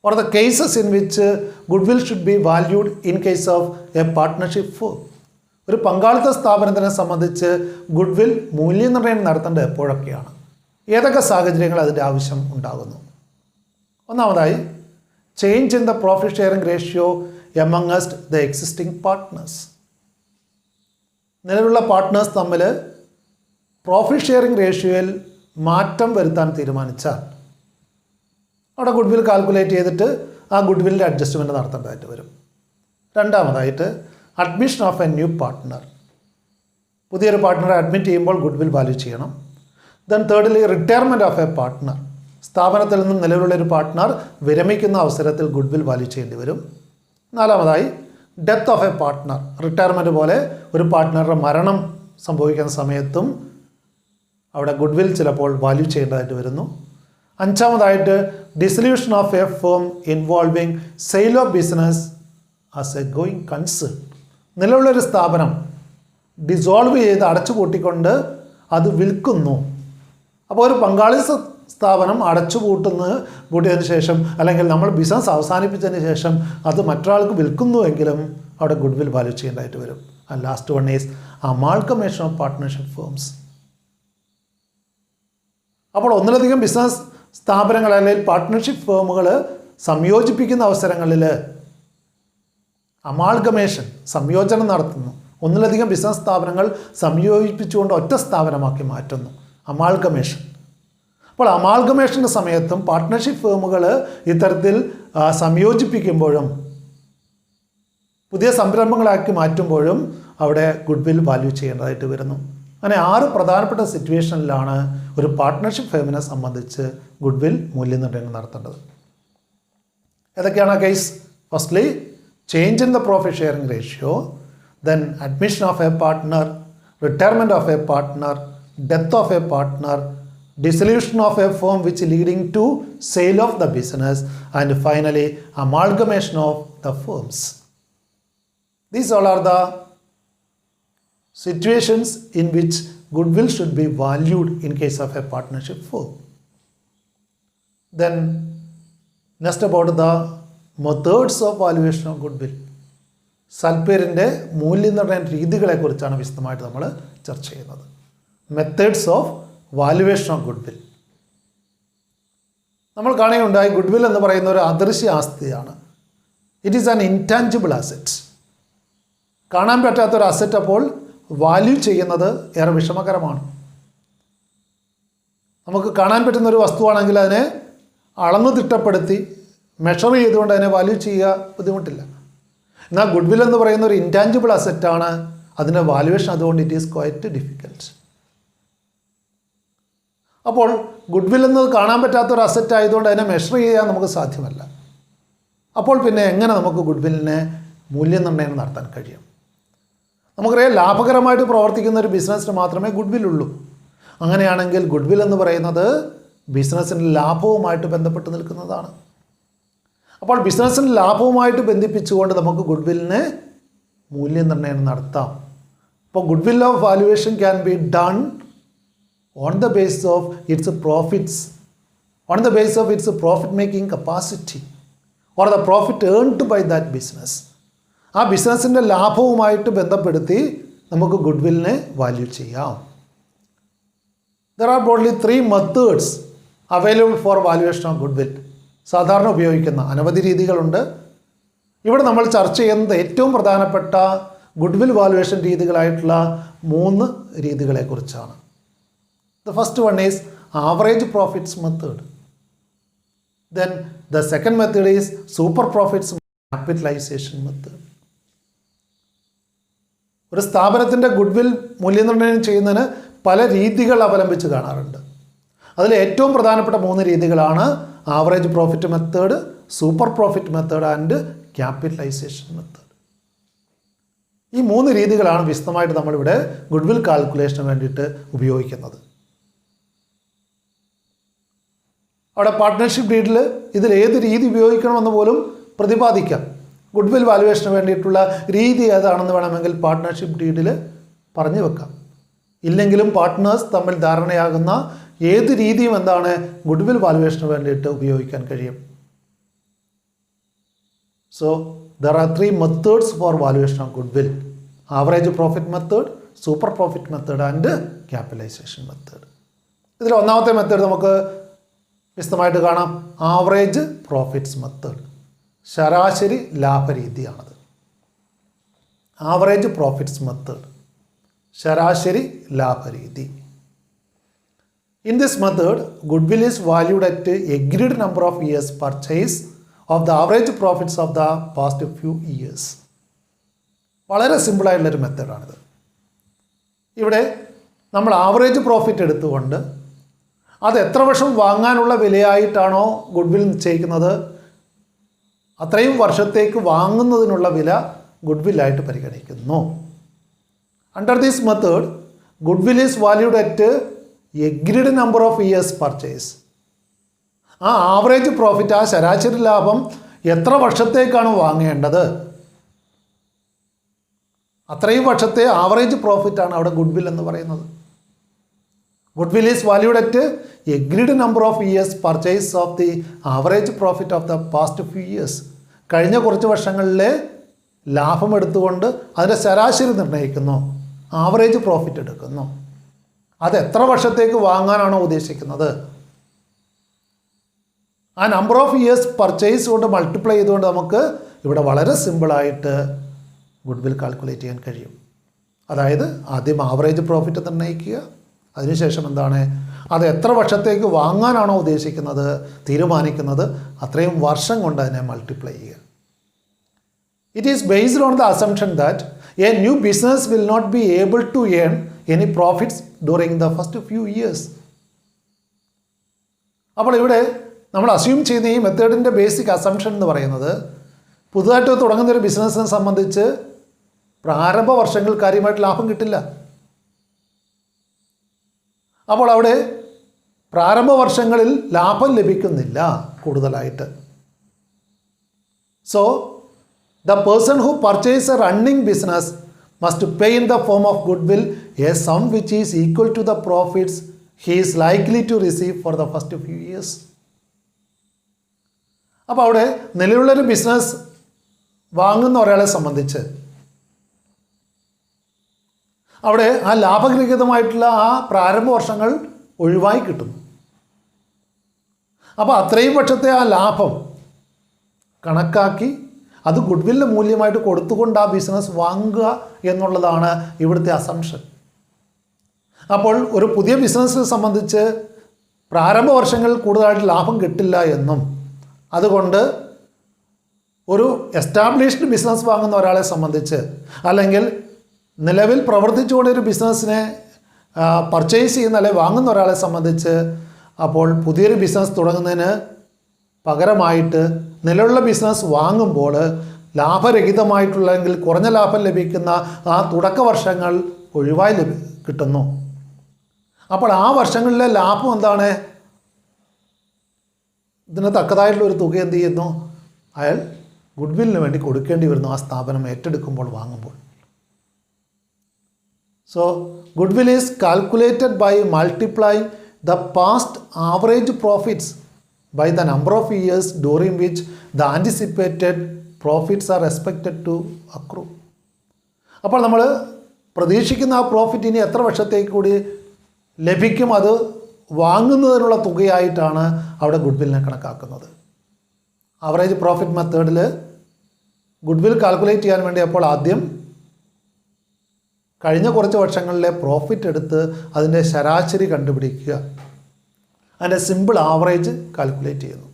or the cases in which good will should be valued in case of A partnership firm? ഒരു പങ്കാളിത്ത സ്ഥാപനത്തിനെ സംബന്ധിച്ച് ഗുഡ് വിൽ മൂല്യനിർണ്ണയം നടത്തേണ്ടത് എപ്പോഴൊക്കെയാണ്? ഏതൊക്കെ സാഹചര്യങ്ങൾ അതിൻ്റെ ആവശ്യം ഉണ്ടാകുന്നു? ഒന്നാമതായി, change in the profit sharing ratio amongst the existing partners. നിലവിലുള്ള പാർട്ട്നേഴ്സ് തമ്മിൽ പ്രോഫിറ്റ് ഷെയറിംഗ് റേഷ്യോയിൽ മാറ്റം വരുത്താൻ തീരുമാനിച്ചാൽ അവിടെ ഗുഡ് വിൽ കാൽക്കുലേറ്റ് ചെയ്തിട്ട് ആ ഗുഡ് വില്ലിൻ്റെ അഡ്ജസ്റ്റ്മെൻറ്റ് നടത്തേണ്ടതായിട്ട് വരും. രണ്ടാമതായിട്ട്, admission of A new partner. പുതിയൊരു പാർട്ട്ണറെ അഡ്മിറ്റ് ചെയ്യുമ്പോൾ ഗുഡ് വിൽ വാല്യൂ ചെയ്യണം. Then thirdly, retirement of A partner. സ്ഥാപനത്തിൽ നിന്നും നിലവിലുള്ളൊരു പാർട്ട്ണർ വിരമിക്കുന്ന അവസരത്തിൽ ഗുഡ് വിൽ വാല്യൂ ചെയ്യേണ്ടി വരും. നാലാമതായി, death of A partner. Retirement പോലെ ഒരു പാർട്ട്ണറുടെ മരണം സംഭവിക്കുന്ന സമയത്തും അവിടെ ഗുഡ് വിൽ ചിലപ്പോൾ വാല്യൂ ചെയ്യേണ്ടതായിട്ട് വരുന്നു. അഞ്ചാമതായിട്ട്, dissolution of a firm involving sale of business as a going concern. നിലവിലൊരു സ്ഥാപനം ഡിസോൾവ് ചെയ്ത് അടച്ചുപൂട്ടിക്കൊണ്ട് അത് വിൽക്കുന്നു. അപ്പോൾ ഒരു പങ്കാളി സ്ഥാപനം പൂട്ടിയതിന് ശേഷം, അല്ലെങ്കിൽ നമ്മൾ ബിസിനസ് അവസാനിപ്പിച്ചതിന് ശേഷം അത് മറ്റൊരാൾക്ക് വിൽക്കുന്നുവെങ്കിലും അവിടെ ഗുഡ് വിൽ വാല്യൂ ചെയ്യേണ്ടതായിട്ട് വരും. And last one is amalgamation of partnership firms. അപ്പോൾ ഒന്നിലധികം ബിസിനസ് സ്ഥാപനങ്ങൾ അല്ലെങ്കിൽ പാർട്ട്ണർഷിപ്പ് ഫേമുകൾ സംയോജിപ്പിക്കുന്ന അവസരങ്ങളിൽ അമാൽഗമേഷൻ, സംയോജനം നടത്തുന്നു. ഒന്നിലധികം ബിസിനസ് സ്ഥാപനങ്ങൾ സംയോജിപ്പിച്ചുകൊണ്ട് ഒറ്റ സ്ഥാപനമാക്കി മാറ്റുന്നു, അമാൽഗമേഷൻ. അപ്പോൾ അമാൽഗമേഷൻ്റെ സമയത്തും പാർട്ട്ണർഷിപ്പ് ഫേമുകൾ ഇത്തരത്തിൽ സംയോജിപ്പിക്കുമ്പോഴും പുതിയ സംരംഭങ്ങളാക്കി മാറ്റുമ്പോഴും അവിടെ ഗുഡ് വിൽ വാല്യൂ ചെയ്യേണ്ടതായിട്ട് വരുന്നു. അങ്ങനെ 6 പ്രധാനപ്പെട്ട സിറ്റുവേഷനിലാണ് ഒരു പാർട്ട്ണർഷിപ്പ് ഫേമിനെ സംബന്ധിച്ച് ഗുഡ് വിൽ മൂല്യനിർണ്ണയം നടത്തേണ്ടത്. ഏതൊക്കെയാണ് case? Firstly, change in the profit sharing ratio, then admission of A partner, retirement of A partner, death of A partner, dissolution of a firm which leading to sale of the business, and finally amalgamation of the firms. These all are the situations in which goodwill should be valued in case of a partnership firm. Then next about the methods of valuation of goodwill. സൽപ്പേരിൻ്റെ മൂല്യനിർണ്ണയ രീതികളെക്കുറിച്ചാണ് വിശദമായിട്ട് നമ്മൾ ചർച്ച ചെയ്യുന്നത്. Methods of valuation of good will. നമ്മൾ കാണുകയുണ്ടായി, good will എന്ന് പറയുന്ന ഒരു അദൃശ്യ ആസ്തിയാണ്. It is an intangible asset. കാണാൻ പറ്റാത്തൊരു അസറ്റ് അപ്പോൾ വാല്യൂ ചെയ്യുന്നത് ഏറെ വിഷമകരമാണ്. നമുക്ക് കാണാൻ പറ്റുന്ന ഒരു വസ്തുവാണെങ്കിൽ അതിനെ അളന്നു തിട്ടപ്പെടുത്തി മെഷർ ചെയ്തുകൊണ്ട് അതിനെ വാല്യൂ ചെയ്യുക ബുദ്ധിമുട്ടില്ല. എന്നാൽ ഗുഡ് വിൽ എന്ന് പറയുന്ന ഒരു ഇൻടാഞ്ചിബിൾ അസറ്റാണ്. അതിൻ്റെ വാല്യുവേഷൻ അതുകൊണ്ട് ഇറ്റ് ഈസ് ക്വൈറ്റ് ഡിഫിക്കൽട്ട്. അപ്പോൾ ഗുഡ്വിൽ എന്നത് കാണാൻ പറ്റാത്തൊരു അസറ്റ് ആയതുകൊണ്ട് അതിനെ മെഷർ ചെയ്യാൻ നമുക്ക് സാധ്യമല്ല. അപ്പോൾ പിന്നെ എങ്ങനെ നമുക്ക് ഗുഡ്വില്ലിനെ മൂല്യനിർണ്ണയം നടത്താൻ കഴിയും? നമുക്കറിയാം, ലാഭകരമായിട്ട് പ്രവർത്തിക്കുന്ന ഒരു ബിസിനസ്സിന് മാത്രമേ ഗുഡ്വിൽ ഉള്ളൂ. അങ്ങനെയാണെങ്കിൽ ഗുഡ്വിൽ എന്ന് പറയുന്നത് ബിസിനസ്സിൻ്റെ ലാഭവുമായിട്ട് ബന്ധപ്പെട്ട് നിൽക്കുന്നതാണ്. അപ്പോൾ ബിസിനസ്സിൻ്റെ ലാഭവുമായിട്ട് ബന്ധിപ്പിച്ചുകൊണ്ട് നമുക്ക് ഗുഡ്വില്ലിനെ മൂല്യനിർണ്ണയം നടത്താം. അപ്പോൾ goodwill of valuation can be done on the basis of its profits, on the basis of its profit making capacity or the profit earned by that business. ആ ബിസിനസ്സിൻ്റെ ലാഭവുമായിട്ട് ബന്ധപ്പെടുത്തി നമുക്ക് ഗുഡ്വില്ലിനെ വാല്യൂ ചെയ്യാം. There are broadly 3 methods available for valuation of goodwill. സാധാരണ ഉപയോഗിക്കുന്ന അനവധി രീതികളുണ്ട്. ഇവിടെ നമ്മൾ ചർച്ച ചെയ്യുന്നത് ഏറ്റവും പ്രധാനപ്പെട്ട ഗുഡ്വിൽ വാല്യുവേഷൻ രീതികളായിട്ടുള്ള 3 രീതികളെക്കുറിച്ചാണ്. The first one is average profits method. Then the second method is super profits capitalization method. ഒരു സ്ഥാപനത്തിൻ്റെ ഗുഡ്വിൽ മൂല്യനിർണ്ണയം ചെയ്യുന്നതിന് പല രീതികൾ അവലംബിച്ച് കാണാറുണ്ട്. അതിൽ ഏറ്റവും പ്രധാനപ്പെട്ട 3 രീതികളാണ് average profit method, super profit method and capitalisation method. ഈ 3 രീതികളാണ് വിശദമായിട്ട് നമ്മളിവിടെ ഗുഡ്വിൽ കാൽക്കുലേഷന് വേണ്ടിയിട്ട് ഉപയോഗിക്കുന്നത്. അവിടെ പാർട്ട്ണർഷിപ്പ് ഡീഡിൽ ഇതിൽ ഏത് രീതി ഉപയോഗിക്കണമെന്ന് പോലും പ്രതിപാദിക്കാം. ഗുഡ്വിൽ വാല്യുവേഷന് വേണ്ടിയിട്ടുള്ള രീതി ഏതാണെന്ന് വേണമെങ്കിൽ പാർട്ട്ണർഷിപ്പ് ഡീഡിൽ പറഞ്ഞു വെക്കാം. ഇല്ലെങ്കിലും പാർട്ട്നേഴ്സ് തമ്മിൽ ധാരണയാകുന്ന ഏത് രീതിയും എന്താണ് ഗുഡ്വിൽ വാല്യുവേഷന് വേണ്ടിയിട്ട് ഉപയോഗിക്കാൻ കഴിയും. So there are 3 methods for valuation of goodwill: average profit method, super profit method and capitalisation method. ഇതിൽ ഒന്നാമത്തെ മെത്തേഡ് നമുക്ക് വിശദമായിട്ട് കാണാം. ആവറേജ് പ്രോഫിറ്റ്സ് മെത്തേഡ്, ശരാശരി ലാഭരീതിയാണത്. ആവറേജ് പ്രോഫിറ്റ്സ് മെത്തേഡ്, ശരാശരി ലാഭരീതി. In this method, goodwill is valued at agreed number of years purchase of the average profits of the past few years. വളരെ സിമ്പിളായിട്ടുള്ളൊരു മെത്തേഡാണിത്. ഇവിടെ നമ്മൾ ആവറേജ് പ്രോഫിറ്റ് എടുത്തുകൊണ്ട് അത് എത്ര വർഷം വാങ്ങാനുള്ള വിലയായിട്ടാണോ ഗുഡ്വിൽ നിശ്ചയിക്കുന്നത്, അത്രയും വർഷത്തേക്ക് വാങ്ങുന്നതിനുള്ള വില ഗുഡ്വില്ലായിട്ട് പരിഗണിക്കുന്നു. Under this method goodwill is valued at agreed number of years purchase. ആ ആവറേജ് പ്രോഫിറ്റ്, ആ ശരാശരി ലാഭം എത്ര വർഷത്തേക്കാണ് വാങ്ങേണ്ടത്, അത്രയും വർഷത്തെ ആവറേജ് പ്രോഫിറ്റാണ് അവിടെ ഗുഡ്വിൽ എന്ന് പറയുന്നത്. Goodwill is valued at agreed number of years purchase of the average profit of the past few years. കഴിഞ്ഞ കുറച്ച് വർഷങ്ങളിലെ ലാഭം എടുത്തുകൊണ്ട് അതിൻ്റെ ശരാശരി നിർണ്ണയിക്കുന്നു, ആവറേജ് പ്രോഫിറ്റ് എടുക്കുന്നു. അത് എത്ര വർഷത്തേക്ക് വാങ്ങാനാണോ ഉദ്ദേശിക്കുന്നത്, ആ നമ്പർ ഓഫ് ഇയേഴ്സ് പർച്ചേസ് കൊണ്ട് മൾട്ടിപ്ലൈ ചെയ്തുകൊണ്ട് നമുക്ക് ഇവിടെ വളരെ സിമ്പിളായിട്ട് ഗുഡ്വിൽ കാൽക്കുലേറ്റ് ചെയ്യാൻ കഴിയും. അതായത് ആദ്യം ആവറേജ് പ്രോഫിറ്റ് നിർണ്ണയിക്കുക, അതിനുശേഷം എന്താണ്, അത് എത്ര വർഷത്തേക്ക് വാങ്ങാനാണോ ഉദ്ദേശിക്കുന്നത് തീരുമാനിക്കുന്നത്, അത്രയും വർഷം കൊണ്ട് അതിനെ മൾട്ടിപ്ലൈ ചെയ്യുക. It is based on the assumption that a new business will not be able to earn any profits during the first few years. അപ്പോൾ ഇവിടെ നമ്മൾ അസ്യൂം ചെയ്യുന്ന ഈ മെത്തേഡിൻ്റെ ബേസിക് അസംപ്ഷൻ എന്ന് പറയുന്നത്, പുതുതായിട്ട് തുടങ്ങുന്നൊരു ബിസിനസ്സിനെ സംബന്ധിച്ച് പ്രാരംഭ വർഷങ്ങൾ കാര്യമായിട്ട് ലാഭം കിട്ടില്ല. അപ്പോൾ അവിടെ പ്രാരംഭ വർഷങ്ങളിൽ ലാഭം ലഭിക്കുന്നില്ല കൂടുതലായിട്ട്. So the person who purchase a running business must pay in the form of goodwill a sum which is equal to the profits he is likely to receive for the first few years. അപ്പോൾ അവിടെ നിലവിലുള്ളൊരു business വാങ്ങുന്ന ഒരാളെ സംബന്ധിച്ച് അവിടെ ആ ലാഭഗ്രഹീതമായിട്ടുള്ള ആ പ്രാരംഭ വർഷങ്ങൾ ഒഴിവായി കിട്ടുന്നു. അപ്പോൾ അത്രയും വർഷത്തെ ആ ലാഭം കണക്കാക്കി അത് ഗുഡ്വില്ലിൻ്റെ മൂല്യമായിട്ട് കൊടുത്തുകൊണ്ട് ആ ബിസിനസ് വാങ്ങുക എന്നുള്ളതാണ് ഇവിടുത്തെ അസംപ്ഷൻ. അപ്പോൾ ഒരു പുതിയ ബിസിനസ്സിനെ സംബന്ധിച്ച് പ്രാരംഭ വർഷങ്ങളിൽ കൂടുതലായിട്ട് ലാഭം കിട്ടില്ല എന്നും, അതുകൊണ്ട് ഒരു എസ്റ്റാബ്ലിഷ്ഡ് ബിസിനസ് വാങ്ങുന്ന ഒരാളെ സംബന്ധിച്ച് അല്ലെങ്കിൽ നിലവിൽ പ്രവർത്തിച്ചുകൊണ്ടൊരു ബിസിനസ്സിനെ പർച്ചേസ് ചെയ്യുന്ന അല്ലെങ്കിൽ വാങ്ങുന്ന ഒരാളെ സംബന്ധിച്ച് അപ്പോൾ പുതിയൊരു ബിസിനസ് തുടങ്ങുന്നതിന് പകരമായിട്ട് നിലവിലുള്ള ബിസിനസ് വാങ്ങുമ്പോൾ ലാഭരഹിതമായിട്ടുള്ളെങ്കിൽ കുറഞ്ഞ ലാഭം ലഭിക്കുന്ന ആ തുടക്ക വർഷങ്ങൾ ഒഴിവായി കിട്ടുന്നു. അപ്പോൾ ആ വർഷങ്ങളിലെ ലാഭം എന്താണ്? ഇതിന് തക്കതായിട്ടുള്ള ഒരു തുക എന്ത് ചെയ്യുന്നു? അയാൾ ഗുഡ്വില്ലിന് വേണ്ടി കൊടുക്കേണ്ടി വരുന്നു ആ സ്ഥാപനം ഏറ്റെടുക്കുമ്പോൾ, വാങ്ങുമ്പോൾ. So goodwill is calculated by multiplying the past average profits by the number of years during which the anticipated profits are expected to accrue. അപ്പോൾ നമ്മൾ പ്രതീക്ഷിക്കുന്ന ആ പ്രോഫിറ്റ് ഇനി എത്ര വർഷത്തേക്ക് കൂടി ലഭിക്കും, അത് വാങ്ങുന്നതിനുള്ള തുകയായിട്ടാണ് അവിടെ ഗുഡ്വില്ലിനെ കണക്കാക്കുന്നത്. ആവറേജ് പ്രോഫിറ്റ് മെത്തേഡിൽ ഗുഡ്വിൽ കാൽക്കുലേറ്റ് ചെയ്യാൻ വേണ്ടി അപ്പോൾ ആദ്യം കഴിഞ്ഞ കുറച്ച് വർഷങ്ങളിലെ പ്രോഫിറ്റ് എടുത്ത് അതിൻ്റെ ശരാശരി കണ്ടുപിടിക്കുക, അതിൻ്റെ സിമ്പിൾ ആവറേജ് കാൽക്കുലേറ്റ് ചെയ്യുന്നു.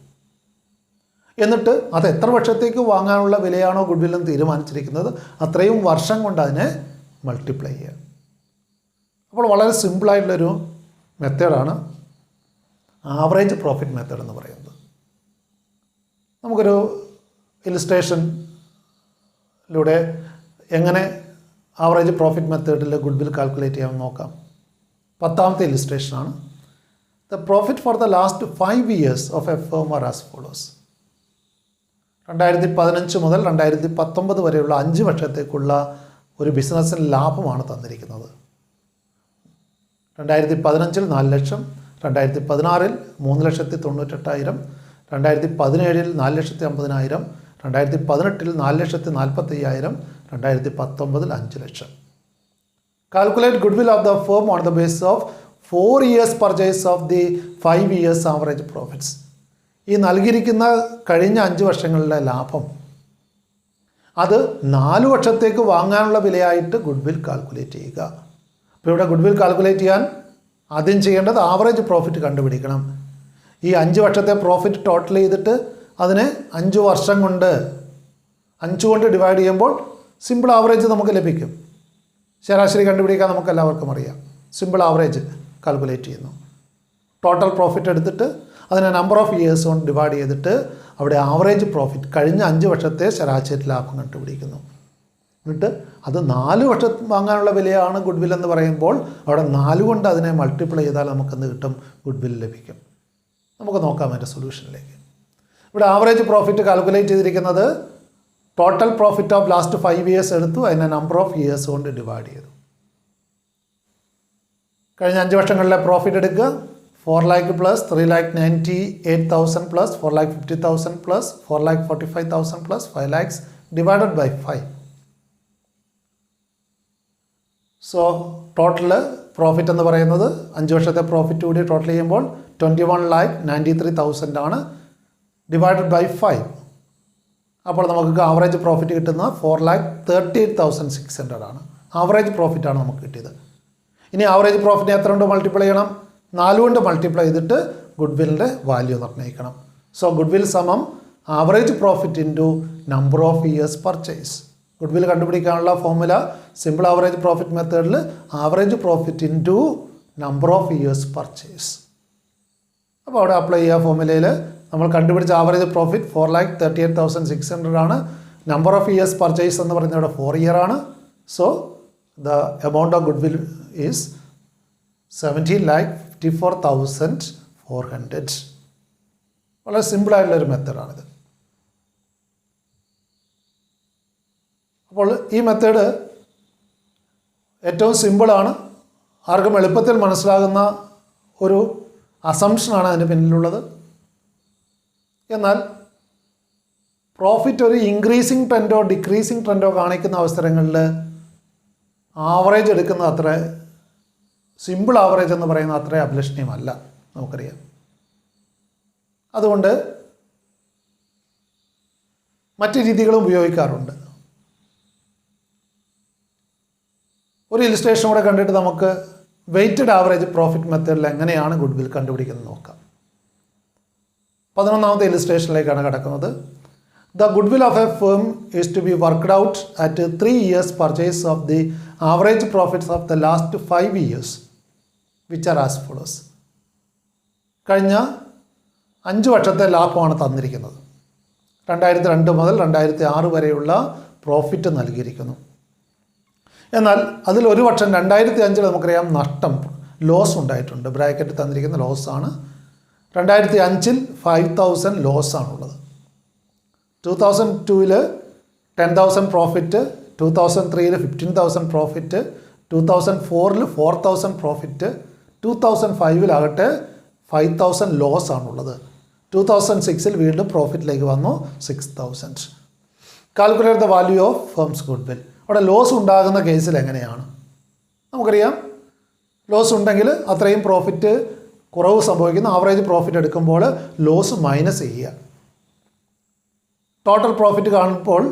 എന്നിട്ട് അത് എത്ര വർഷത്തേക്ക് വാങ്ങാനുള്ള വിലയാണോ ഗുഡ്വില്ലെന്ന് തീരുമാനിച്ചിരിക്കുന്നത് അത്രയും വർഷം കൊണ്ട് അതിനെ മൾട്ടിപ്ലൈ ചെയ്യുക. അപ്പോൾ വളരെ സിമ്പിളായിട്ടുള്ളൊരു മെത്തേഡാണ് ആവറേജ് പ്രോഫിറ്റ് മെത്തേഡ് എന്ന് പറയുന്നത്. നമുക്കൊരു ഇലിസ്ട്രേഷനിലൂടെ എങ്ങനെ ആവറേജ് പ്രോഫിറ്റ് മെത്തേഡിൽ ഗുഡ്വിൽ കാൽക്കുലേറ്റ് ചെയ്യാമെന്ന് നോക്കാം. 10ാമത്തെ ഇലിസ്ട്രേഷനാണ്. The profit for the last 5 years of a firm are as follows. 2015 മുതൽ 2019 വരെയുള്ള 5 വർഷത്തേക്കുള്ള ഒരു ബിസിനസ്സിന് ലാഭമാണ് തന്നിരിക്കുന്നത്. 2015 4 ലക്ഷം, 2016 3,98,000, 2017 4,50,000, 2018 4,45,000, 2019 5 ലക്ഷം. Calculate goodwill of the firm on the basis of 4 years purchase of the 5 years average profits. ഈ നൽകിയിരിക്കുന്ന കഴിഞ്ഞ 5 വർഷങ്ങളിലെ ലാഭം അത് 4 വർഷത്തേക്ക് വാങ്ങാനുള്ള വിലയായിട്ട് ഗുഡ്വിൽ കാൽക്കുലേറ്റ് ചെയ്യുക. അപ്പോൾ ഇവിടെ ഗുഡ്വിൽ കാൽക്കുലേറ്റ് ചെയ്യാൻ ആദ്യം ചെയ്യേണ്ടത് ആവറേജ് പ്രോഫിറ്റ് കണ്ടുപിടിക്കണം. ഈ 5 വർഷത്തെ പ്രോഫിറ്റ് ടോട്ടൽ ചെയ്തിട്ട് അതിനെ 5 വർഷം കൊണ്ട് 5 കൊണ്ട് ഡിവൈഡ് ചെയ്യുമ്പോൾ സിമ്പിൾ ആവറേജ് നമുക്ക് ലഭിക്കും. ശരാശരി കണ്ടുപിടിക്കാൻ നമുക്ക് എല്ലാവർക്കും അറിയാം. സിമ്പിൾ ആവറേജ് കാൽക്കുലേറ്റ് ചെയ്യുന്നു. ടോട്ടൽ പ്രോഫിറ്റ് എടുത്തിട്ട് അതിനെ നമ്പർ ഓഫ് ഇയേഴ്സ് കൊണ്ട് ഡിവൈഡ് ചെയ്തിട്ട് അവിടെ ആവറേജ് പ്രോഫിറ്റ് കഴിഞ്ഞ 5 വർഷത്തെ ശരാശരി ലാഭം കണ്ടുപിടിക്കുന്നു. എന്നിട്ട് അത് 4 വർഷം വാങ്ങാനുള്ള വിലയാണ് ഗുഡ്വിൽ എന്ന് പറയുമ്പോൾ അവിടെ 4 കൊണ്ട് അതിനെ മൾട്ടിപ്ലൈ ചെയ്താൽ നമുക്കെന്ത് കിട്ടും? ഗുഡ്വിൽ ലഭിക്കും. നമുക്ക് നോക്കാം അതിൻ്റെ സൊല്യൂഷനിലേക്ക്. ഇവിടെ ആവറേജ് പ്രോഫിറ്റ് കാൽക്കുലേറ്റ് ചെയ്തിരിക്കുന്നത് total profit of last 5 years എടുത്തു, അതിനെ നമ്പർ ഓഫ് ഇയേഴ്സ് കൊണ്ട് ഡിവൈഡ് ചെയ്തു. കഴിഞ്ഞ 5 വർഷങ്ങളിലെ പ്രോഫിറ്റ് എടുക്കുക. 4 lakh plus 3,98,000 plus 4,50,000 plus 4,45,000 plus 5 lakhs divided by 5. So total profit എന്ന് പറയുന്നത് 5 വർഷത്തെ പ്രോഫിറ്റ് കൂടി ടോട്ടൽ ചെയ്യുമ്പോൾ 21,93,000 ആണ്, ഡിവൈഡഡ് ബൈ 5. അപ്പോൾ നമുക്ക് ആവറേജ് പ്രോഫിറ്റ് കിട്ടുന്നത് 4,38,600 ആണ്. ആവറേജ് പ്രോഫിറ്റാണ് നമുക്ക് കിട്ടിയത്. ഇനി ആവറേജ് പ്രോഫിറ്റിനെ എത്ര കൊണ്ട് മൾട്ടിപ്ലൈ ചെയ്യണം? 4 കൊണ്ട് മൾട്ടിപ്ലൈ ചെയ്തിട്ട് ഗുഡ്വില്ലിൻ്റെ വാല്യൂ നിർണ്ണയിക്കണം. സോ ഗുഡ്വിൽ സമം average profit into number of years purchase. Goodwill കണ്ടുപിടിക്കാനുള്ള ഫോർമുല സിമ്പിൾ ആവറേജ് പ്രോഫിറ്റ് മെത്തേഡിൽ average profit into number of years purchase. അപ്പോൾ അവിടെ അപ്ലൈ ചെയ്യുക. ഫോർമുലയിൽ നമ്മൾ കണ്ടുപിടിച്ച ആവറേജ് പ്രോഫിറ്റ് 4,38,600 ആണ്. നമ്പർ ഓഫ് ഇയേഴ്സ് പർച്ചേസ് എന്ന് പറയുന്നത് ഇവിടെ 4 year ആണ്. So the amount of goodwill is 17,54,400. വളരെ സിമ്പിളായിട്ടുള്ളൊരു മെത്തേഡാണിത്. അപ്പോൾ ഈ മെത്തേഡ് ഏറ്റവും സിമ്പിളാണ്, ആർക്കും എളുപ്പത്തിൽ മനസ്സിലാകുന്ന ഒരു അസംഷനാണ് അതിന് പിന്നിലുള്ളത്. എന്നാൽ പ്രോഫിറ്റ് ഒരു ഇൻക്രീസിങ് ട്രെൻഡോ ഡിക്രീസിങ് ട്രെൻഡോ കാണിക്കുന്ന അവസരങ്ങളിൽ ആവറേജ് എടുക്കുന്ന അത്ര സിമ്പിൾ ആവറേജ് എന്ന് പറയുന്ന അത്ര അഭിലഷണീയമല്ല, നമുക്കറിയാം. അതുകൊണ്ട് മറ്റ് രീതികളും ഉപയോഗിക്കാറുണ്ട്. ഒരു ഇലിസ്ട്രേഷൻ കൂടെ കണ്ടിട്ട് നമുക്ക് വെയ്റ്റഡ് ആവറേജ് പ്രോഫിറ്റ് മെത്തേഡിൽ എങ്ങനെയാണ് ഗുഡ്വിൽ കണ്ടുപിടിക്കുന്നത് നോക്കാം. 11ാമത്തെ ഇലിസ്ട്രേഷനിലേക്കാണ് കിടക്കുന്നത്. The goodwill of a firm is to be worked out at 3 years purchase of the average profits of the last 5 years. Which are as follows. കഴിഞ്ഞ 5 വർഷത്തെ ലാഭമാണ് തന്നിരിക്കുന്നത്. 2002 മുതൽ 2006 വരെയുള്ള പ്രോഫിറ്റ് നൽകിയിരിക്കുന്നു. എന്നാൽ അതിൽ ഒരു വർഷം 2005 നമുക്കറിയാം നഷ്ടം, ലോസ് ഉണ്ടായിട്ടുണ്ട്. ബ്രാക്കറ്റ് തന്നിരിക്കുന്ന ലോസാണ്. 2005 5,000 ലോസാണുള്ളത്. 2002 10,000 പ്രോഫിറ്റ്, 2003 15,000 പ്രോഫിറ്റ്, 2004 4,000 പ്രോഫിറ്റ്, 2005 5,000 ലോസ് ആണുള്ളത്. 2006 വീണ്ടും പ്രോഫിറ്റിലേക്ക് വന്നു 6,000. Calculate the value of firms goodwill. അവിടെ ലോസ് ഉണ്ടാകുന്ന കേസിൽ എങ്ങനെയാണ്? നമുക്കറിയാം ലോസ് ഉണ്ടെങ്കിൽ അത്രയും പ്രോഫിറ്റ് കുറവ് സംഭവിക്കുന്നു. ആവറേജ് പ്രോഫിറ്റ് എടുക്കുമ്പോൾ ലോസ് മൈനസ് ചെയ്യുക. ടോട്ടൽ പ്രോഫിറ്റ് കാണുമ്പോൾ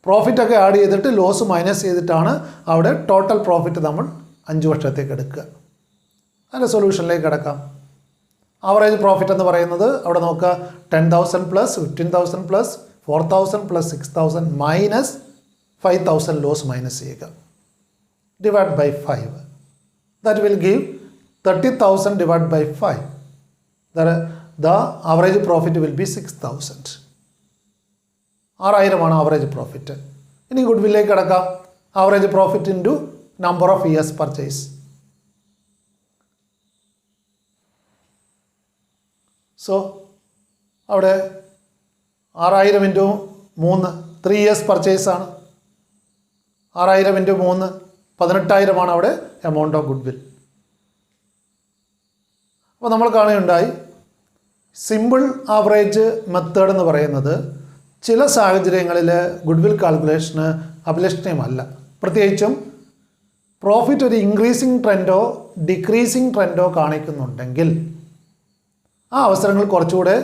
പ്രോഫിറ്റൊക്കെ ആഡ് ചെയ്തിട്ട് ലോസ് മൈനസ് ചെയ്തിട്ടാണ് അവിടെ ടോട്ടൽ പ്രോഫിറ്റ് നമ്മൾ 5 വർഷത്തേക്ക് എടുക്കുക. അതിൻ്റെ സൊല്യൂഷനിലേക്ക് കിടക്കാം. ആവറേജ് പ്രോഫിറ്റ് എന്ന് പറയുന്നത് അവിടെ നോക്കുക, 10,000 plus 15,000 plus 4,000 plus 6,000 minus 5,000 loss minus ചെയ്യുക. Divide by 5. That will give 30,000 divide by 5. The average profit will be 6,000. 6,000 average profit. ഇനി ഗുഡ് വില്ലേക്ക് കിടക്കാം. Average profit into number of years purchase. So അവിടെ 6,000 into 3 3 years പർച്ചേസാണ്. 6,000 into 3 18,000 അവിടെ amount of good will. അപ്പോൾ നമ്മൾ കാണുകയുണ്ടായി simple average method എന്ന് പറയുന്നത് ചില സാഹചര്യങ്ങളിൽ ഗുഡ് വിൽ കാൽക്കുലേഷന് അഭിലഷണീയമല്ല. പ്രത്യേകിച്ചും പ്രോഫിറ്റ് ഒരു ഇൻക്രീസിങ് ട്രെൻഡോ ഡിക്രീസിങ് ട്രെൻഡോ കാണിക്കുന്നുണ്ടെങ്കിൽ ആ അവസരങ്ങൾ കുറച്ചുകൂടെ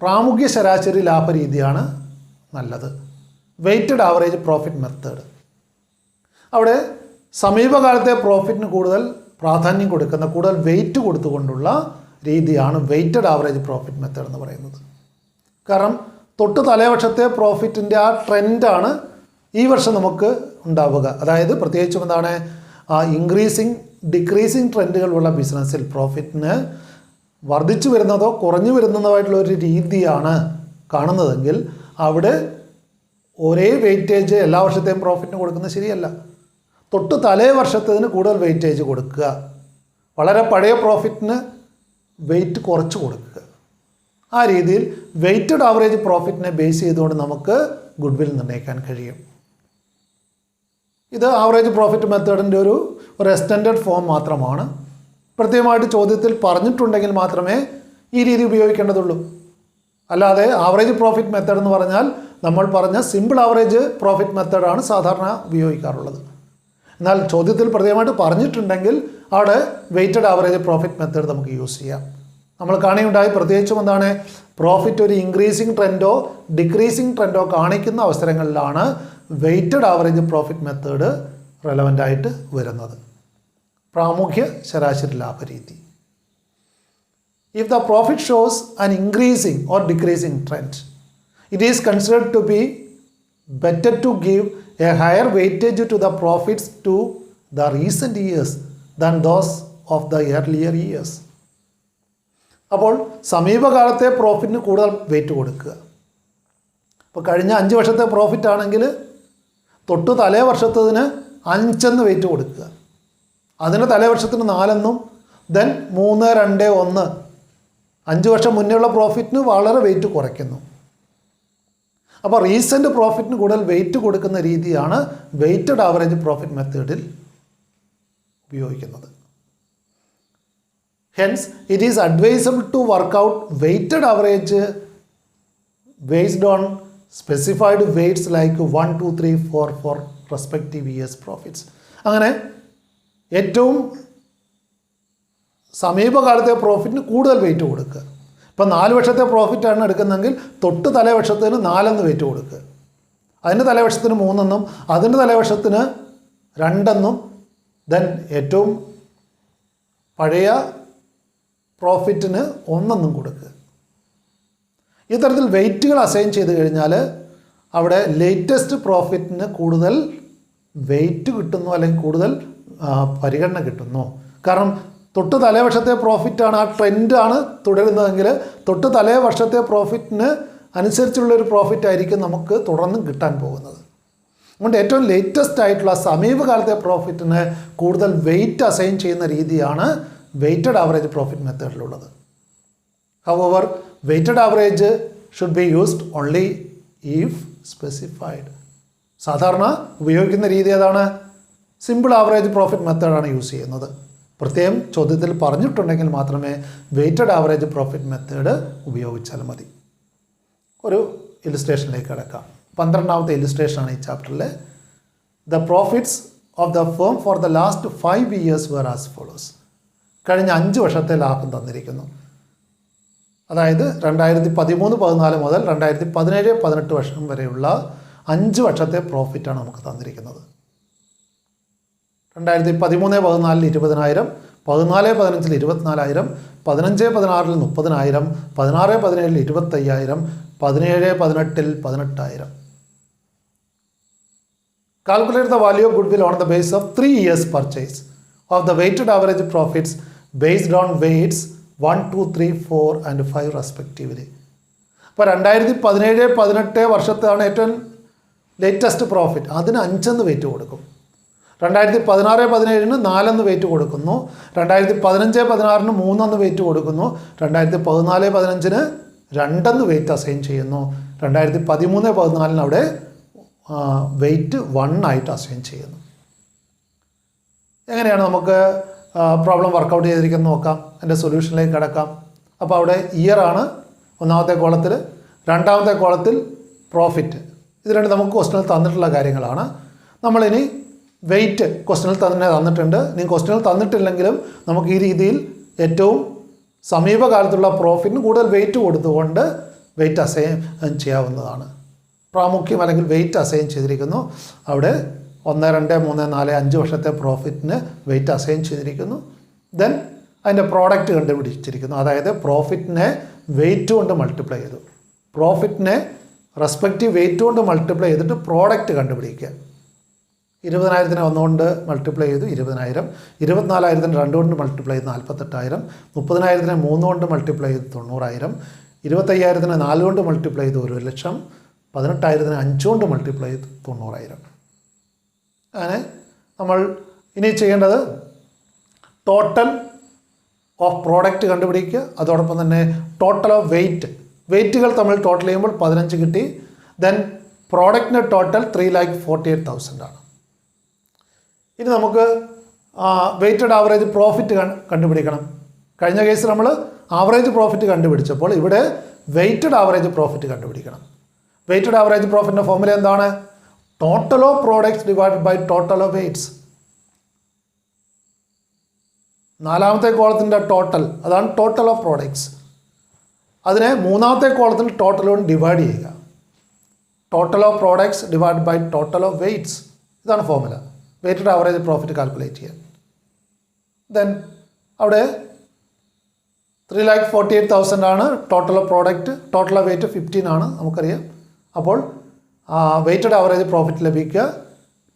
പ്രാമുഖ്യ ശരാശരി ലാഭരീതിയാണ് നല്ലത്. Weighted average profit method. അവിടെ സമീപകാലത്തെ പ്രോഫിറ്റിന് കൂടുതൽ പ്രാധാന്യം കൊടുക്കുന്ന, കൂടുതൽ വെയിറ്റ് കൊടുത്തുകൊണ്ടുള്ള രീതിയാണ് വെയ്റ്റഡ് ആവറേജ് പ്രോഫിറ്റ് മെത്തേഡ് എന്ന് പറയുന്നത്. കാരണം തൊട്ട് തലേവർഷത്തെ പ്രോഫിറ്റിൻ്റെ ആ ട്രെൻഡാണ് ഈ വർഷം നമുക്ക് ഉണ്ടാവുക. അതായത് പ്രത്യേകിച്ചും എന്താണ്, ആ ഇൻക്രീസിങ് ഡിക്രീസിങ് ട്രെൻഡുകളുള്ള ബിസിനസ്സിൽ പ്രോഫിറ്റിന് വർദ്ധിച്ചു വരുന്നതോ കുറഞ്ഞു വരുന്നതോ ആയിട്ടുള്ള ഒരു രീതിയാണ് കാണുന്നതെങ്കിൽ അവിടെ ഒരേ വെയിറ്റേജ് എല്ലാ വർഷത്തെയും പ്രോഫിറ്റിന് കൊടുക്കുന്നത് ശരിയല്ല. തൊട്ട് തലേ വർഷത്തതിന് കൂടുതൽ വെയിറ്റേജ് കൊടുക്കുക, വളരെ പഴയ പ്രോഫിറ്റിന് വെയിറ്റ് കുറച്ച് കൊടുക്കുക. ആ രീതിയിൽ വെയ്റ്റഡ് ആവറേജ് പ്രോഫിറ്റിനെ ബേസ് ചെയ്തുകൊണ്ട് നമുക്ക് ഗുഡ് വിൽ നിർണ്ണയിക്കാൻ കഴിയും. ഇത് ആവറേജ് പ്രോഫിറ്റ് മെത്തേഡിൻ്റെ ഒരു എക്സ്റ്റൻഡഡ് ഫോം മാത്രമാണ്. പ്രത്യേകമായിട്ട് ചോദ്യത്തിൽ പറഞ്ഞിട്ടുണ്ടെങ്കിൽ മാത്രമേ ഈ രീതി ഉപയോഗിക്കേണ്ടതുള്ളൂ. അല്ലാതെ ആവറേജ് പ്രോഫിറ്റ് മെത്തേഡ് എന്ന് പറഞ്ഞാൽ നമ്മൾ പറഞ്ഞ സിമ്പിൾ ആവറേജ് പ്രോഫിറ്റ് മെത്തേഡാണ് സാധാരണ ഉപയോഗിക്കാറുള്ളത്. എന്നാൽ ചോദ്യത്തിൽ പ്രത്യേകമായിട്ട് പറഞ്ഞിട്ടുണ്ടെങ്കിൽ അവിടെ വെയ്റ്റഡ് ആവറേജ് പ്രോഫിറ്റ് മെത്തേഡ് നമുക്ക് യൂസ് ചെയ്യാം. നമ്മൾ കാണുകയുണ്ടായി പ്രത്യേകിച്ചും എന്താണ്, പ്രോഫിറ്റ് ഒരു ഇൻക്രീസിങ് ട്രെൻഡോ ഡിക്രീസിങ് ട്രെൻഡോ കാണിക്കുന്ന അവസരങ്ങളിലാണ് weighted average profit method relevant ആയിട്ട് വരുന്നത്. പ്രാമുഖ്യ ശരാശരി ലാഭരീതി. If the profit shows an increasing or decreasing trend, it is considered to be better to give a higher weightage to the profits to the recent years than those of the earlier years. അപ്പോൾ സമീപകാലത്തെ പ്രോഫിറ്റിന് കൂടുതൽ wait കൊടുക്കുക. അപ്പോൾ കഴിഞ്ഞ 5 വർഷത്തെ profit ആണെങ്കിൽ തൊട്ട് തലേ വർഷത്തതിന് 5 വെയിറ്റ് കൊടുക്കുക. അതിന് തലേ വർഷത്തിന് 4 ദെൻ 3, 2, 1 5 വർഷം മുന്നേയുള്ള പ്രോഫിറ്റിന് വളരെ വെയിറ്റ് കുറയ്ക്കുന്നു. അപ്പോൾ റീസെൻ്റ് പ്രോഫിറ്റിന് കൂടുതൽ വെയിറ്റ് കൊടുക്കുന്ന രീതിയാണ് വെയ്റ്റഡ് ആവറേജ് പ്രോഫിറ്റ് മെത്തേഡിൽ ഉപയോഗിക്കുന്നത്. Hence, it is advisable to work out weighted average based on specified weights like 1, 2, 3, 4 for respective years profits. അങ്ങനെ ഏറ്റവും സമീപകാലത്തെ പ്രോഫിറ്റിന് കൂടുതൽ വെയിറ്റ് കൊടുക്കുക. ഇപ്പം 4 വർഷത്തെ പ്രോഫിറ്റാണ് എടുക്കുന്നതെങ്കിൽ തൊട്ട് തലേവർഷത്തിന് 4 വെയിറ്റ് കൊടുക്കുക. അതിൻ്റെ തലേവർഷത്തിന് 3 അതിൻ്റെ തലേവർഷത്തിന് 2 ദെൻ ഏറ്റവും പഴയ പ്രോഫിറ്റിന് 1 കൊടുക്കുക. ഈ തരത്തിൽ വെയിറ്റുകൾ അസൈൻ ചെയ്ത് കഴിഞ്ഞാൽ അവിടെ ലേറ്റസ്റ്റ് പ്രോഫിറ്റിന് കൂടുതൽ വെയിറ്റ് കിട്ടുന്നു, അല്ലെങ്കിൽ കൂടുതൽ പരിഗണന കിട്ടുന്നു. കാരണം തൊട്ട് തലേ വർഷത്തെ പ്രോഫിറ്റാണ്, ആ ട്രെൻഡാണ് തുടരുന്നതെങ്കിൽ തൊട്ട് തലേ വർഷത്തെ പ്രോഫിറ്റിന് അനുസരിച്ചുള്ളൊരു പ്രോഫിറ്റ് ആയിരിക്കും നമുക്ക് തുടർന്നും കിട്ടാൻ പോകുന്നത്. അതുകൊണ്ട് ഏറ്റവും ലേറ്റസ്റ്റ് ആയിട്ടുള്ള സമീപകാലത്തെ പ്രോഫിറ്റിന് കൂടുതൽ വെയിറ്റ് അസൈൻ ചെയ്യുന്ന രീതിയാണ് വെയ്റ്റഡ് ആവറേജ് പ്രോഫിറ്റ് മെത്തേഡിലുള്ളത്. However weighted average should be used only if specified. സാധാരണ ഉപയോഗിക്കുന്ന രീതി ഏതാണ്? സിമ്പിൾ ആവറേജ് പ്രോഫിറ്റ് മെത്തേഡാണ് യൂസ് ചെയ്യുന്നത്. പ്രത്യേകം ചോദ്യത്തിൽ പറഞ്ഞിട്ടുണ്ടെങ്കിൽ മാത്രമേ വെയ്റ്റഡ് ആവറേജ് പ്രോഫിറ്റ് മെത്തേഡ് ഉപയോഗിച്ചാൽ മതി. ഒരു ഇലിസ്ട്രേഷനിലേക്ക് കിടക്കാം. 12ാമത്തെ ഇലിസ്ട്രേഷനാണ് ഈ ചാപ്റ്ററിലെ. The profits of the firm for the last 5 years were as follows. കഴിഞ്ഞ 5 വർഷത്തെ ലാഭം തന്നിരിക്കുന്നു. അതായത് 2013-14 മുതൽ 2017-18 വർഷം വരെയുള്ള 5 വർഷത്തെ പ്രോഫിറ്റാണ് നമുക്ക് തന്നിരിക്കുന്നത്. 2013-14 20,000, 14-15 24,000, 15-16 30,000, 16-17 25,000, 17-18 18,000. Calculate the value of goodwill on the basis of 3 years purchase of the weighted average profits based on weights 1, 2, 3, 4 and 5 respectively. അപ്പോൾ 2017-18 വർഷത്താണ് ഏറ്റവും ലേറ്റസ്റ്റ് പ്രോഫിറ്റ്. അതിന് 5 വെയിറ്റ് കൊടുക്കും. 2016-17 4 വെയിറ്റ് കൊടുക്കുന്നു. 2015-16 3 വെയിറ്റ് കൊടുക്കുന്നു. 2014-15 2 വെയിറ്റ് അസൈൻ ചെയ്യുന്നു. 2013-14 അവിടെ വെയിറ്റ് 1 ആയിട്ട് അസൈൻ ചെയ്യുന്നു. എങ്ങനെയാണ് നമുക്ക് പ്രോബ്ലം വർക്കൗട്ട് ചെയ്തിരിക്കുന്നത് നോക്കാം. എൻ്റെ സൊല്യൂഷനിലേക്ക് കിടക്കാം. അപ്പോൾ അവിടെ ഇയറാണ് ഒന്നാമത്തെ കോളത്തിൽ, രണ്ടാമത്തെ കോളത്തിൽ പ്രോഫിറ്റ്. ഇത് രണ്ട് നമുക്ക് ക്വസ്റ്റനിൽ തന്നിട്ടുള്ള കാര്യങ്ങളാണ്. നമ്മളിനി വെയിറ്റ് ക്വസ്റ്റനിൽ തന്നെ തന്നിട്ടുണ്ട്. ഇനി ക്വസ്റ്റനിൽ തന്നിട്ടില്ലെങ്കിലും നമുക്ക് ഈ രീതിയിൽ ഏറ്റവും സമീപകാലത്തുള്ള പ്രോഫിറ്റിന് കൂടുതൽ വെയിറ്റ് കൊടുത്തുകൊണ്ട് വെയിറ്റ് അസൈൻ ചെയ്യാവുന്നതാണ്. പ്രാമുഖ്യം അല്ലെങ്കിൽ വെയിറ്റ് അസൈൻ ചെയ്തിരിക്കുന്നു. അവിടെ 1, 2, 3, 4, 5 വർഷത്തെ പ്രോഫിറ്റിന് വെയിറ്റ് അസൈൻ ചെയ്തിരിക്കുന്നു. ദെൻ അതിൻ്റെ പ്രോഡക്റ്റ് കണ്ടുപിടിച്ചിരിക്കുന്നു. അതായത് പ്രോഫിറ്റിനെ വെയിറ്റ് കൊണ്ട് മൾട്ടിപ്ലൈ ചെയ്തു. പ്രോഫിറ്റിനെ റെസ്പെക്റ്റീവ് വെയിറ്റ് കൊണ്ട് മൾട്ടിപ്ലൈ ചെയ്തിട്ട് പ്രോഡക്റ്റ് കണ്ടുപിടിക്കുക. 20,000 1 കൊണ്ട് മൾട്ടിപ്ലൈ ചെയ്തു 20,000, 24,000 2 കൊണ്ട് മൾട്ടിപ്ലൈ ചെയ്ത് 48,000, 30,000 3 കൊണ്ട് മൾട്ടിപ്ലൈ ചെയ്ത് 90,000, 25,000 4 കൊണ്ട് മൾട്ടിപ്ലൈ ചെയ്ത് 1,00,000, 18,000 5 കൊണ്ട് മൾട്ടിപ്ലൈ ചെയ്ത് 90,000. അങ്ങനെ നമ്മൾ ഇനി ചെയ്യേണ്ടത് ടോട്ടൽ ഓഫ് പ്രോഡക്റ്റ് കണ്ടുപിടിക്കുക. അതോടൊപ്പം തന്നെ ടോട്ടൽ ഓഫ് വെയിറ്റുകൾ തമ്മിൽ ടോട്ടൽ ചെയ്യുമ്പോൾ 15 കിട്ടി. ദെൻ പ്രോഡക്റ്റിൻ്റെ ടോട്ടൽ 3,48,000 ആണ്. ഇനി നമുക്ക് വെയ്റ്റഡ് ആവറേജ് പ്രോഫിറ്റ് കണ്ടുപിടിക്കണം. കഴിഞ്ഞ കേസിൽ നമ്മൾ ആവറേജ് പ്രോഫിറ്റ് കണ്ടുപിടിച്ചപ്പോൾ ഇവിടെ വെയ്റ്റഡ് ആവറേജ് പ്രോഫിറ്റ് കണ്ടുപിടിക്കണം. വെയ്റ്റഡ് ആവറേജ് പ്രോഫിറ്റിൻ്റെ ഫോർമുല എന്താണ്? Total of products divided by total of weights. നാലാമത്തെ കോളത്തിൻ്റെ ടോട്ടൽ, അതാണ് ടോട്ടൽ ഓഫ് പ്രോഡക്ട്സ്. അതിനെ മൂന്നാമത്തെ കോളത്തിൽ ടോട്ടൽ കൊണ്ട് ഡിവൈഡ് ചെയ്യുക. Total of products divide by total of weights. ഇതാണ് formula weighted average profit calculate ചെയ്യാൻ. ദെൻ അവിടെ 3,48,000 ആണ് total of product. Total of weight 15 ആണ് നമുക്കറിയാം. അപ്പോൾ വെയ്റ്റഡ് ആവറേജ് പ്രോഫിറ്റ് ലഭിക്കുക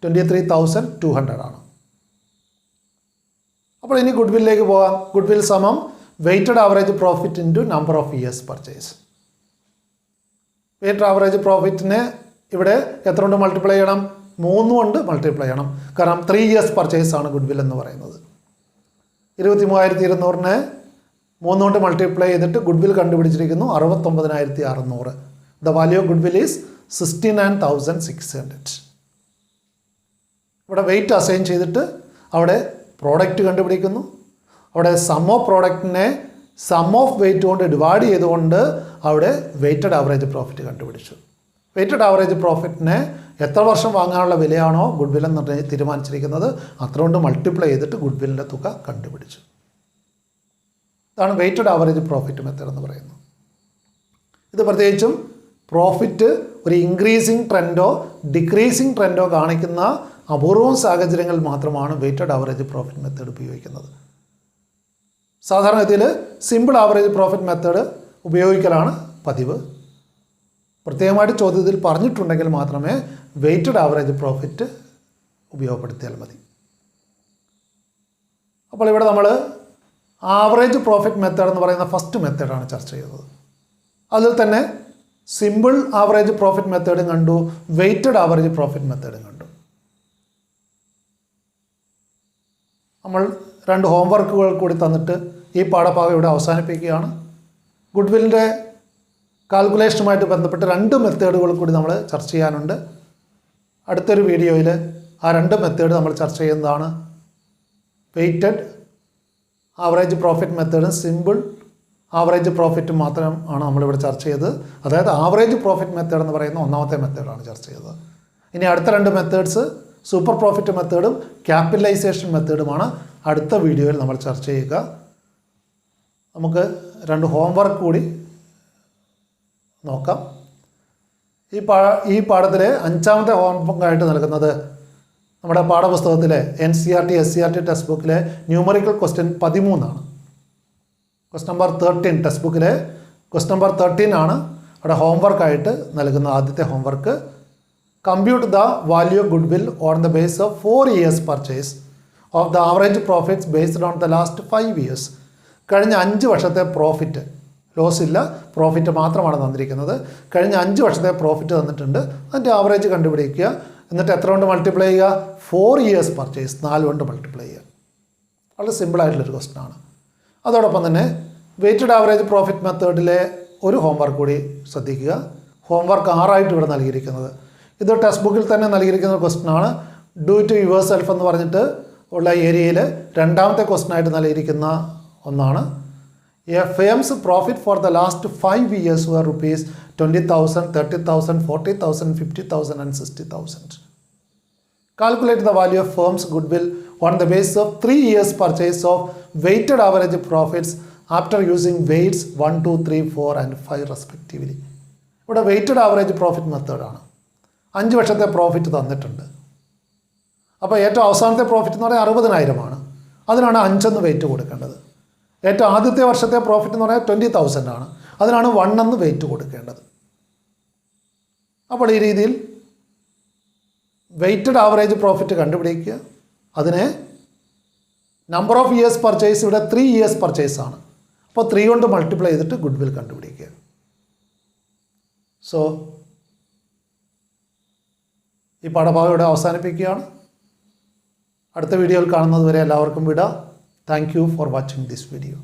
23,200 ആണ്. അപ്പോൾ ഇനി ഗുഡ്വില്ലിലേക്ക് പോകാം. ഗുഡ്വിൽ സമം weighted average profit into number of years purchase. Weighted average പ്രോഫിറ്റിനെ ഇവിടെ എത്ര കൊണ്ട് മൾട്ടിപ്ലൈ ചെയ്യണം? 3 കൊണ്ട് മൾട്ടിപ്ലൈ ചെയ്യണം. കാരണം 3 ഇയേഴ്സ് പർച്ചേസ് ആണ് ഗുഡ്വിൽ എന്ന് പറയുന്നത്. 23,200-നെ 3 കൊണ്ട് മൾട്ടിപ്ലൈ ചെയ്തിട്ട് ഗുഡ്വിൽ കണ്ടുപിടിച്ചിരിക്കുന്നു 69,600. The value of goodwill is 69,600. ഇവിടെ വെയിറ്റ് അസൈൻ ചെയ്തിട്ട് അവിടെ പ്രോഡക്റ്റ് കണ്ടുപിടിക്കുന്നു. അവിടെ സം ഓഫ് പ്രോഡക്റ്റിനെ സം ഓഫ് വെയിറ്റ് കൊണ്ട് ഡിവൈഡ് ചെയ്തുകൊണ്ട് അവിടെ വെയ്റ്റഡ് ആവറേജ് പ്രോഫിറ്റ് കണ്ടുപിടിച്ചു. വെയ്റ്റഡ് ആവറേജ് പ്രോഫിറ്റിനെ എത്ര വർഷം വാങ്ങാനുള്ള വിലയാണോ ഗുഡ്വിൽ എന്ന് തീരുമാനിച്ചിരിക്കുന്നത് അത്ര കൊണ്ട് മൾട്ടിപ്ലൈ ചെയ്തിട്ട് ഗുഡ്വില്ലിൻ്റെ തുക കണ്ടുപിടിച്ചു. ഇതാണ് വെയ്റ്റഡ് ആവറേജ് പ്രോഫിറ്റ് മെത്തേഡ് എന്ന് പറയുന്നത്. ഇത് പ്രത്യേകിച്ചും പ്രോഫിറ്റ് ഒരു ഇൻക്രീസിങ് ട്രെൻഡോ ഡിക്രീസിങ് ട്രെൻഡോ കാണിക്കുന്ന അപൂർവം സാഹചര്യങ്ങളിൽ മാത്രമാണ് വെയ്റ്റഡ് ആവറേജ് പ്രോഫിറ്റ് മെത്തേഡ് ഉപയോഗിക്കുന്നത്. സാധാരണഗതിയിൽ സിമ്പിൾ ആവറേജ് പ്രോഫിറ്റ് മെത്തേഡ് ഉപയോഗിക്കലാണ് പതിവ്. പ്രത്യേകമായിട്ട് ചോദ്യത്തിൽ പറഞ്ഞിട്ടുണ്ടെങ്കിൽ മാത്രമേ വെയ്റ്റഡ് ആവറേജ് പ്രോഫിറ്റ് ഉപയോഗപ്പെടുത്തിയാൽ മതി. അപ്പോൾ ഇവിടെ നമ്മൾ ആവറേജ് പ്രോഫിറ്റ് മെത്തേഡ് എന്ന് പറയുന്ന ഫസ്റ്റ് മെത്തേഡാണ് ചർച്ച ചെയ്തത്. അതിൽ തന്നെ സിമ്പിൾ ആവറേജ് പ്രോഫിറ്റ് മെത്തേഡും കണ്ടു, വെയ്റ്റഡ് ആവറേജ് പ്രോഫിറ്റ് മെത്തേഡും കണ്ടു. നമ്മൾ 2 ഹോംവർക്കുകൾ കൂടി തന്നിട്ട് ഈ പാഠഭാഗം ഇവിടെ അവസാനിപ്പിക്കുകയാണ്. ഗുഡ്വില്ലിൻ്റെ കാൽക്കുലേഷനുമായിട്ട് ബന്ധപ്പെട്ട് 2 മെത്തേഡുകൾ കൂടി നമ്മൾ ചർച്ച ചെയ്യാനുണ്ട്. അടുത്തൊരു വീഡിയോയിൽ ആ 2 മെത്തേഡ് നമ്മൾ ചർച്ച ചെയ്യുന്നതാണ്. വെയ്റ്റഡ് ആവറേജ് പ്രോഫിറ്റ് മെത്തേഡും സിമ്പിൾ ആവറേജ് പ്രോഫിറ്റും മാത്രമാണ് നമ്മളിവിടെ ചർച്ച ചെയ്തത്. അതായത് ആവറേജ് പ്രോഫിറ്റ് മെത്തേഡ് എന്ന് പറയുന്ന ഒന്നാമത്തെ മെത്തേഡാണ് ചർച്ച ചെയ്തത്. ഇനി അടുത്ത 2 മെത്തേഡ്സ് സൂപ്പർ പ്രോഫിറ്റ് മെത്തേഡും ക്യാപിറ്റലൈസേഷൻ മെത്തേഡുമാണ് അടുത്ത വീഡിയോയിൽ നമ്മൾ ചർച്ച ചെയ്യുക. നമുക്ക് 2 ഹോംവർക്ക് കൂടി നോക്കാം. ഈ പാഠത്തിലെ 5ാമത്തെ ഹോംവർക്കായിട്ട് നൽകുന്നത് നമ്മുടെ പാഠപുസ്തകത്തിലെ NCERT SCERT ടെക്സ്റ്റ് ബുക്കിലെ ന്യൂമറിക്കൽ ക്വസ്റ്റ്യൻ 13 ആണ്. ക്വസ്റ്റ്യൻ നമ്പർ 13 ടെക്സ്റ്റ് ബുക്കിലെ ക്വസ്റ്റ്യൻ നമ്പർ 13 ആണ് അവിടെ ഹോംവർക്കായിട്ട് നൽകുന്ന ആദ്യത്തെ homework. Compute the value of good will on the base of 4 years purchase of the average profits based on the last 5 years. കഴിഞ്ഞ 5 വർഷത്തെ പ്രോഫിറ്റ്, ലോസ് ഇല്ല, പ്രോഫിറ്റ് മാത്രമാണ് തന്നിരിക്കുന്നത്. കഴിഞ്ഞ 5 വർഷത്തെ പ്രോഫിറ്റ് തന്നിട്ടുണ്ട്. അതിൻ്റെ ആവറേജ് കണ്ടുപിടിക്കുക. എന്നിട്ട് എത്ര കൊണ്ട് മൾട്ടിപ്ലൈ ചെയ്യുക? 4 years പർച്ചേസ് 4 കൊണ്ട് മൾട്ടിപ്ലൈ ചെയ്യുക. വളരെ സിമ്പിളായിട്ടുള്ളൊരു ക്വസ്റ്റ്യൻ ആണ്. അതോടൊപ്പം തന്നെ വെയ്റ്റഡ് ആവറേജ് പ്രോഫിറ്റ് മെത്തേഡിലെ ഒരു ഹോംവർക്ക് കൂടി ശ്രദ്ധിക്കുക. ഹോംവർക്ക് 6 ഇവിടെ നൽകിയിരിക്കുന്നത്. ഇത് ടെക്സ്റ്റ് ബുക്കിൽ തന്നെ നൽകിയിരിക്കുന്ന ക്വസ്റ്റ്യൻ ആണ്. ഡു ഇറ്റ് യുവർ സെൽഫ് എന്ന് പറഞ്ഞിട്ട് ഉള്ള ഏരിയയിൽ 2ാമത്തെ ക്വസ്റ്റ്യൻ ആയിട്ട് നൽകിയിരിക്കുന്ന ഒന്നാണ്. A firms profit for the last 5 years were rupees 20,000, 30,000, 40,000, 50,000 and 60,000. Calculate the value of firm's goodwill on the basis of 3 years purchase of weighted average profits after using weights 1, 2, 3, 4 and 5 respectively. ഇവിടെ weighted average profit മെത്തേഡാണ്. 5 വർഷത്തെ profit തന്നിട്ടുണ്ട്. അപ്പോൾ ഏറ്റവും അവസാനത്തെ profit എന്ന് പറഞ്ഞാൽ 60,000 ആണ്. അതിനാണ് 5 വെയിറ്റ് കൊടുക്കേണ്ടത്. ഏറ്റവും ആദ്യത്തെ വർഷത്തെ പ്രോഫിറ്റ് എന്ന് പറഞ്ഞാൽ 20,000 ആണ്. അതിനാണ് 1 വെയിറ്റ് കൊടുക്കേണ്ടത്. അപ്പോൾ ഈ രീതിയിൽ വെയ്റ്റഡ് ആവറേജ് പ്രോഫിറ്റ് കണ്ടുപിടിക്കുക. അതിനെ നമ്പർ ഓഫ് ഇയേഴ്സ് പർച്ചേസ് ഇവിടെ 3 years പർച്ചേസ് ആണ്. അപ്പോൾ 3 കൊണ്ട് മൾട്ടിപ്ലൈ ചെയ്തിട്ട് ഗുഡ് വിൽ കണ്ടുപിടിക്കുക. സോ ഈ പാഠഭാഗം ഇവിടെ അവസാനിപ്പിക്കുകയാണ്. അടുത്ത വീഡിയോയിൽ കാണുന്നത് വരെ എല്ലാവർക്കും വിട. Thank you for watching this video.